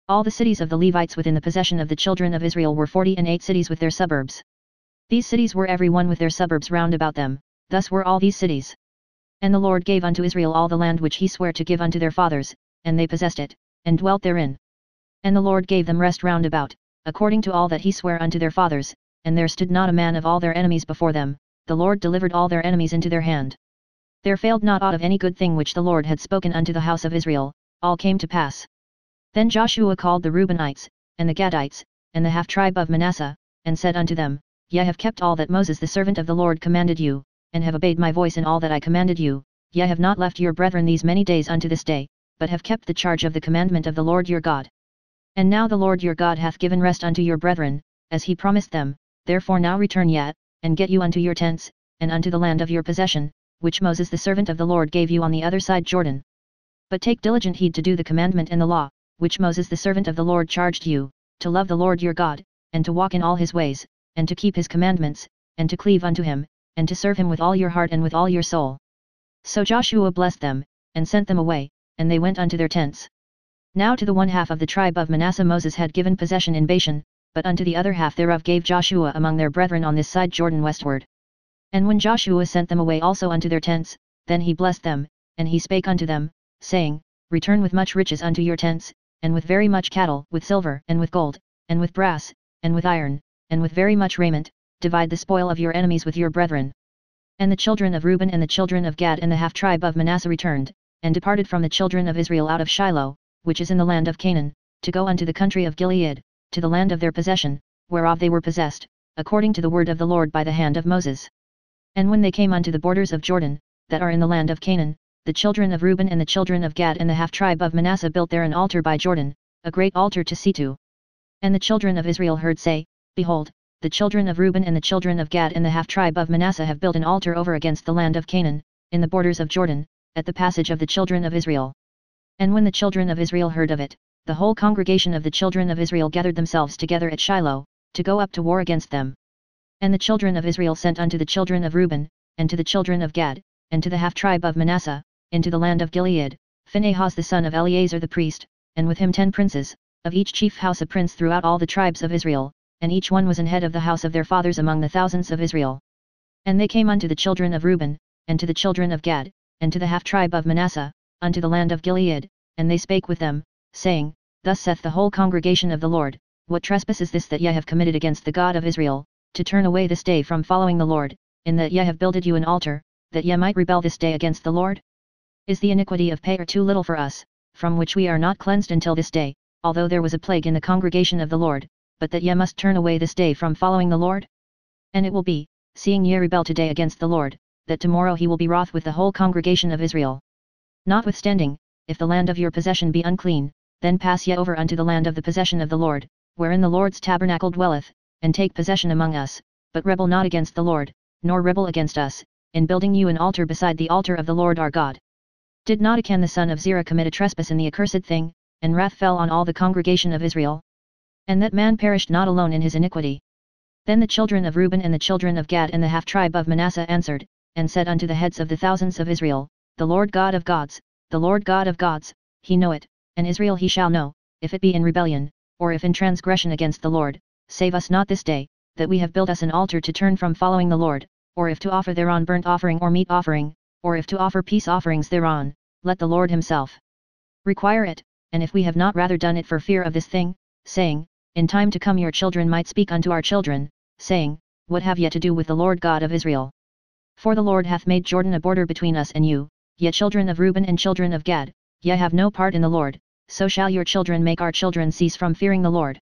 All the cities of the Levites within the possession of the children of Israel were 48 cities with their suburbs. These cities were every one with their suburbs round about them, thus were all these cities. And the Lord gave unto Israel all the land which he sware to give unto their fathers, and they possessed it, and dwelt therein. And the Lord gave them rest round about, according to all that he sware unto their fathers, and there stood not a man of all their enemies before them, the Lord delivered all their enemies into their hand. There failed not aught of any good thing which the Lord had spoken unto the house of Israel, all came to pass. Then Joshua called the Reubenites, and the Gadites, and the half-tribe of Manasseh, and said unto them, Ye have kept all that Moses the servant of the Lord commanded you, and have obeyed my voice in all that I commanded you, ye have not left your brethren these many days unto this day, but have kept the charge of the commandment of the Lord your God. And now the Lord your God hath given rest unto your brethren, as he promised them, therefore now return yet, and get you unto your tents, and unto the land of your possession, which Moses the servant of the Lord gave you on the other side Jordan. But take diligent heed to do the commandment and the law, which Moses the servant of the Lord charged you, to love the Lord your God, and to walk in all his ways, and to keep his commandments, and to cleave unto him, and to serve him with all your heart and with all your soul. So Joshua blessed them, and sent them away, and they went unto their tents. Now to the one half of the tribe of Manasseh Moses had given possession in Bashan, but unto the other half thereof gave Joshua among their brethren on this side Jordan westward. And when Joshua sent them away also unto their tents, then he blessed them, and he spake unto them, saying, Return with much riches unto your tents, and with very much cattle, with silver, and with gold, and with brass, and with iron, and with very much raiment, divide the spoil of your enemies with your brethren. And the children of Reuben and the children of Gad and the half tribe of Manasseh returned, and departed from the children of Israel out of Shiloh, which is in the land of Canaan, to go unto the country of Gilead, to the land of their possession, whereof they were possessed, according to the word of the Lord by the hand of Moses. And when they came unto the borders of Jordan, that are in the land of Canaan, the children of Reuben and the children of Gad and the half tribe of Manasseh built there an altar by Jordan, a great altar to see to. And the children of Israel heard say, Behold, the children of Reuben and the children of Gad and the half tribe of Manasseh have built an altar over against the land of Canaan, in the borders of Jordan, at the passage of the children of Israel. And when the children of Israel heard of it, the whole congregation of the children of Israel gathered themselves together at Shiloh, to go up to war against them. And the children of Israel sent unto the children of Reuben, and to the children of Gad, and to the half tribe of Manasseh, into the land of Gilead, Phinehas the son of Eleazar the priest, and with him 10 princes, of each chief house a prince throughout all the tribes of Israel, and each one was an head of the house of their fathers among the thousands of Israel. And they came unto the children of Reuben, and to the children of Gad, and to the half tribe of Manasseh, unto the land of Gilead, and they spake with them, saying, Thus saith the whole congregation of the Lord, What trespass is this that ye have committed against the God of Israel, to turn away this day from following the Lord, in that ye have builded you an altar, that ye might rebel this day against the Lord? Is the iniquity of Peor too little for us, from which we are not cleansed until this day, although there was a plague in the congregation of the Lord, but that ye must turn away this day from following the Lord? And it will be, seeing ye rebel today against the Lord, that tomorrow he will be wroth with the whole congregation of Israel. Notwithstanding, if the land of your possession be unclean, then pass ye over unto the land of the possession of the Lord, wherein the Lord's tabernacle dwelleth, and take possession among us, but rebel not against the Lord, nor rebel against us, in building you an altar beside the altar of the Lord our God. Did not Achan the son of Zerah commit a trespass in the accursed thing, and wrath fell on all the congregation of Israel? And that man perished not alone in his iniquity. Then the children of Reuben and the children of Gad and the half tribe of Manasseh answered, and said unto the heads of the thousands of Israel, The Lord God of gods, the Lord God of gods, he knoweth, and Israel he shall know, if it be in rebellion, or if in transgression against the Lord, save us not this day, that we have built us an altar to turn from following the Lord, or if to offer thereon burnt offering or meat offering, or if to offer peace offerings thereon, let the Lord himself require it, and if we have not rather done it for fear of this thing, saying, In time to come your children might speak unto our children, saying, What have ye to do with the Lord God of Israel? For the Lord hath made Jordan a border between us and you, ye children of Reuben and children of Gad, ye have no part in the Lord, so shall your children make our children cease from fearing the Lord.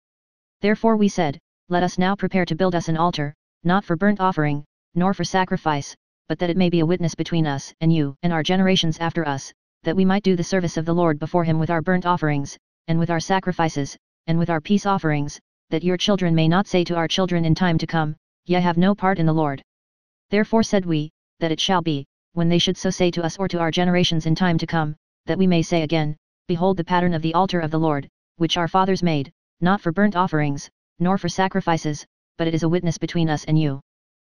Therefore we said, Let us now prepare to build us an altar, not for burnt offering, nor for sacrifice, but that it may be a witness between us and you and our generations after us, that we might do the service of the Lord before him with our burnt offerings, and with our sacrifices, and with our peace offerings, that your children may not say to our children in time to come, Ye have no part in the Lord. Therefore said we, that it shall be, when they should so say to us or to our generations in time to come, that we may say again, Behold the pattern of the altar of the Lord, which our fathers made, not for burnt offerings, nor for sacrifices, but it is a witness between us and you.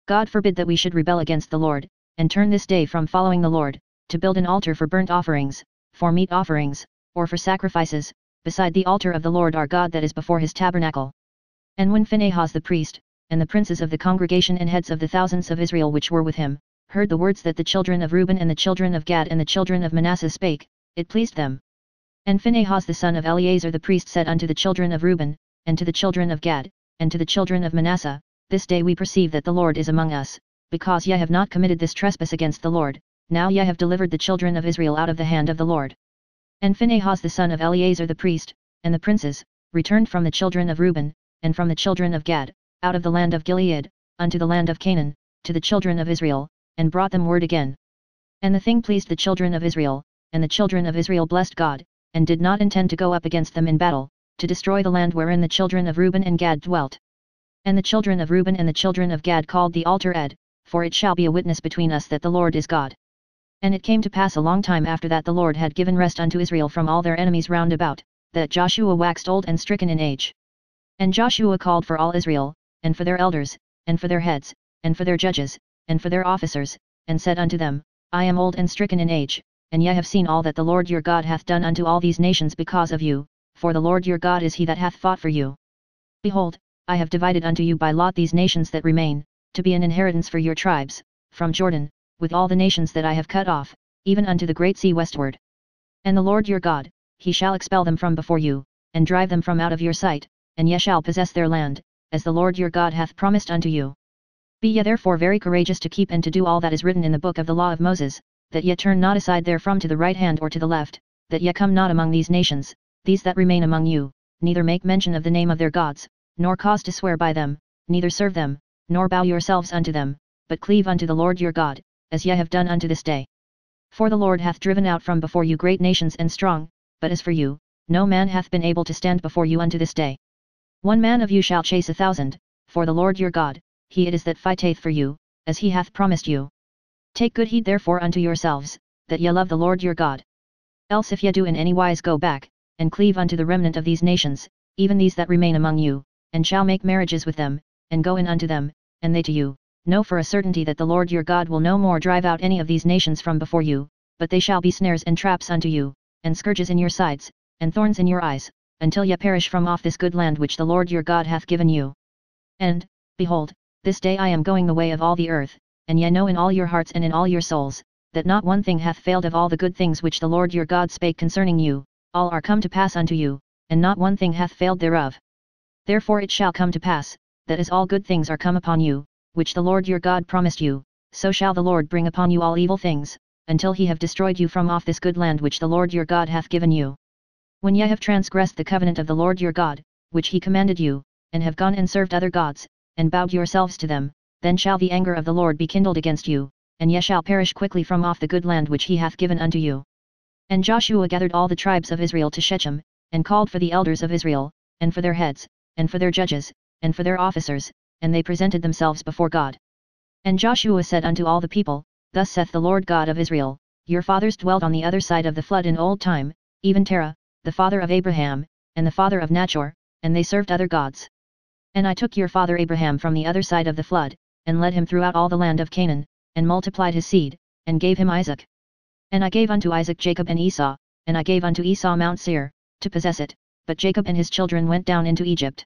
God forbid that we should rebel against the Lord, and turn this day from following the Lord, to build an altar for burnt offerings, for meat offerings, or for sacrifices, beside the altar of the Lord our God that is before his tabernacle. And when Phinehas the priest, and the princes of the congregation and heads of the thousands of Israel which were with him, heard the words that the children of Reuben and the children of Gad and the children of Manasseh spake, it pleased them. And Phinehas the son of Eleazar the priest said unto the children of Reuben, and to the children of Gad, and to the children of Manasseh, This day we perceive that the Lord is among us, because ye have not committed this trespass against the Lord, now ye have delivered the children of Israel out of the hand of the Lord. And Phinehas the son of Eleazar the priest, and the princes, returned from the children of Reuben, and from the children of Gad, out of the land of Gilead, unto the land of Canaan, to the children of Israel, and brought them word again. And the thing pleased the children of Israel, and the children of Israel blessed God, and did not intend to go up against them in battle, to destroy the land wherein the children of Reuben and Gad dwelt. And the children of Reuben and the children of Gad called the altar Ed, for it shall be a witness between us that the Lord is God. And it came to pass a long time after that the Lord had given rest unto Israel from all their enemies round about, that Joshua waxed old and stricken in age. And Joshua called for all Israel, and for their elders, and for their heads, and for their judges, and for their officers, and said unto them, I am old and stricken in age, and ye have seen all that the Lord your God hath done unto all these nations because of you, for the Lord your God is he that hath fought for you. Behold, I have divided unto you by lot these nations that remain, to be an inheritance for your tribes, from Jordan, with all the nations that I have cut off, even unto the great sea westward. And the Lord your God, he shall expel them from before you, and drive them from out of your sight, and ye shall possess their land, as the Lord your God hath promised unto you. Be ye therefore very courageous to keep and to do all that is written in the book of the law of Moses, that ye turn not aside therefrom to the right hand or to the left, that ye come not among these nations, these that remain among you, neither make mention of the name of their gods, nor cause to swear by them, neither serve them, nor bow yourselves unto them, but cleave unto the Lord your God, as ye have done unto this day. For the Lord hath driven out from before you great nations and strong, but as for you, no man hath been able to stand before you unto this day. 1 man of you shall chase 1,000, for the Lord your God, he it is that fighteth for you, as he hath promised you. Take good heed therefore unto yourselves, that ye love the Lord your God. Else if ye do in any wise go back, and cleave unto the remnant of these nations, even these that remain among you, and shall make marriages with them, and go in unto them, and they to you, know for a certainty that the Lord your God will no more drive out any of these nations from before you, but they shall be snares and traps unto you, and scourges in your sides, and thorns in your eyes, until ye perish from off this good land which the Lord your God hath given you. And, behold, this day I am going the way of all the earth, and ye know in all your hearts and in all your souls, that not one thing hath failed of all the good things which the Lord your God spake concerning you, all are come to pass unto you, and not one thing hath failed thereof. Therefore it shall come to pass, that as all good things are come upon you, which the Lord your God promised you, so shall the Lord bring upon you all evil things, until he have destroyed you from off this good land which the Lord your God hath given you. When ye have transgressed the covenant of the Lord your God, which he commanded you, and have gone and served other gods, and bowed yourselves to them, then shall the anger of the Lord be kindled against you, and ye shall perish quickly from off the good land which he hath given unto you. And Joshua gathered all the tribes of Israel to Shechem, and called for the elders of Israel, and for their heads, and for their judges, and for their officers, and they presented themselves before God. And Joshua said unto all the people, Thus saith the Lord God of Israel, Your fathers dwelt on the other side of the flood in old time, even Terah, the father of Abraham, and the father of Nachor, and they served other gods. And I took your father Abraham from the other side of the flood, and led him throughout all the land of Canaan, and multiplied his seed, and gave him Isaac. And I gave unto Isaac Jacob and Esau, and I gave unto Esau Mount Seir, to possess it, but Jacob and his children went down into Egypt.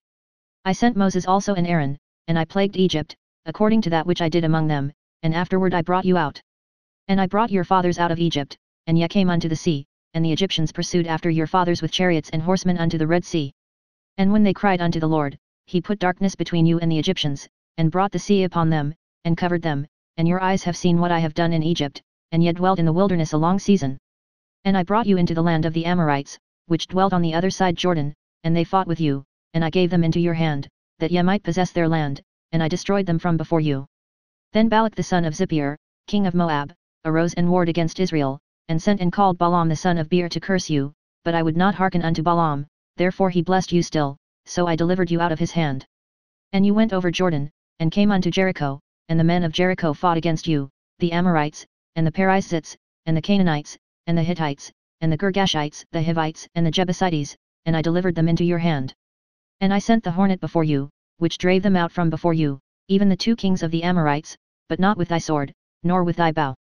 I sent Moses also and Aaron, and I plagued Egypt, according to that which I did among them, and afterward I brought you out. And I brought your fathers out of Egypt, and ye came unto the sea, and the Egyptians pursued after your fathers with chariots and horsemen unto the Red Sea. And when they cried unto the Lord, he put darkness between you and the Egyptians, and brought the sea upon them, and covered them, and your eyes have seen what I have done in Egypt, and ye dwelt in the wilderness a long season. And I brought you into the land of the Amorites, which dwelt on the other side Jordan, and they fought with you, and I gave them into your hand, that ye might possess their land, and I destroyed them from before you. Then Balak the son of Zippor, king of Moab, arose and warred against Israel, and sent and called Balaam the son of Beor to curse you, but I would not hearken unto Balaam, therefore he blessed you still, so I delivered you out of his hand. And you went over Jordan, and came unto Jericho, and the men of Jericho fought against you, the Amorites, and the Perizzites, and the Canaanites, and the Hittites, and the Girgashites, the Hivites, and the Jebusites, and I delivered them into your hand. And I sent the hornet before you, which drave them out from before you, even the 2 kings of the Amorites, but not with thy sword, nor with thy bow.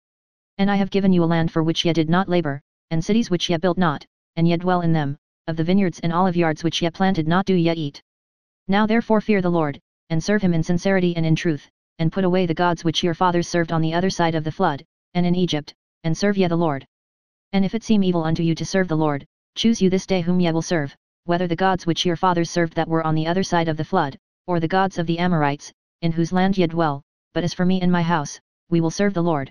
And I have given you a land for which ye did not labor, and cities which ye built not, and ye dwell in them, of the vineyards and olive yards which ye planted not do ye eat. Now therefore fear the Lord, and serve him in sincerity and in truth, and put away the gods which your fathers served on the other side of the flood, and in Egypt, and serve ye the Lord. And if it seem evil unto you to serve the Lord, choose you this day whom ye will serve, whether the gods which your fathers served that were on the other side of the flood, or the gods of the Amorites, in whose land ye dwell, but as for me and my house, we will serve the Lord.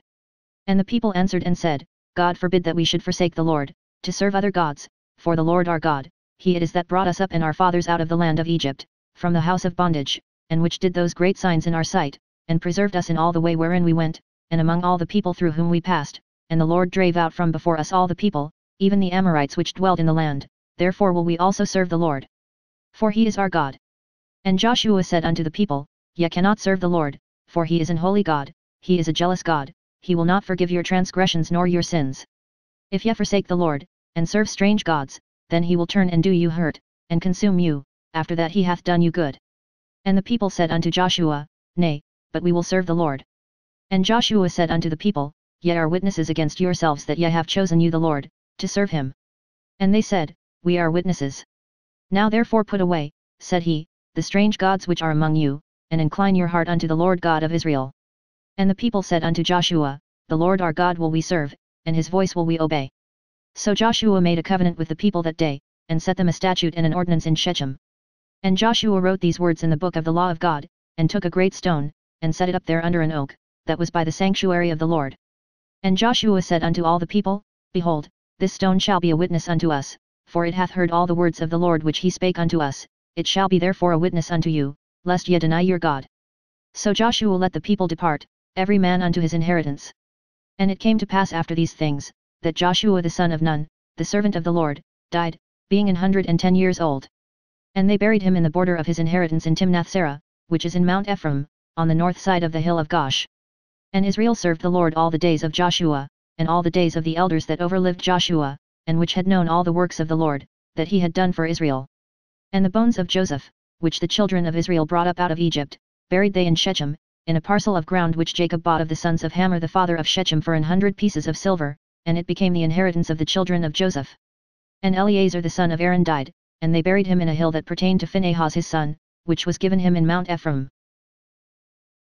And the people answered and said, God forbid that we should forsake the Lord, to serve other gods, for the Lord our God, he it is that brought us up and our fathers out of the land of Egypt, from the house of bondage, and which did those great signs in our sight, and preserved us in all the way wherein we went, and among all the people through whom we passed, and the Lord drave out from before us all the people, even the Amorites which dwelt in the land, therefore will we also serve the Lord. For he is our God. And Joshua said unto the people, Ye cannot serve the Lord, for he is an holy God, he is a jealous God, he will not forgive your transgressions nor your sins. If ye forsake the Lord, and serve strange gods, then he will turn and do you hurt, and consume you, after that he hath done you good. And the people said unto Joshua, Nay, but we will serve the Lord. And Joshua said unto the people, Ye are witnesses against yourselves that ye have chosen you the Lord, to serve him. And they said, We are witnesses. Now therefore put away, said he, the strange gods which are among you, and incline your heart unto the Lord God of Israel. And the people said unto Joshua, The Lord our God will we serve, and his voice will we obey. So Joshua made a covenant with the people that day, and set them a statute and an ordinance in Shechem. And Joshua wrote these words in the book of the law of God, and took a great stone, and set it up there under an oak, that was by the sanctuary of the Lord. And Joshua said unto all the people, Behold, this stone shall be a witness unto us, for it hath heard all the words of the Lord which he spake unto us, it shall be therefore a witness unto you, lest ye deny your God. So Joshua let the people depart, every man unto his inheritance. And it came to pass after these things, that Joshua the son of Nun, the servant of the Lord, died, being 110 years old. And they buried him in the border of his inheritance in Timnath-serah, which is in Mount Ephraim, on the north side of the hill of Gosh. And Israel served the Lord all the days of Joshua, and all the days of the elders that overlived Joshua, and which had known all the works of the Lord, that he had done for Israel. And the bones of Joseph, which the children of Israel brought up out of Egypt, buried they in Shechem, in a parcel of ground which Jacob bought of the sons of Hamor the father of Shechem for 100 pieces of silver, and it became the inheritance of the children of Joseph. And Eleazar the son of Aaron died, and they buried him in a hill that pertained to Phinehas his son, which was given him in Mount Ephraim.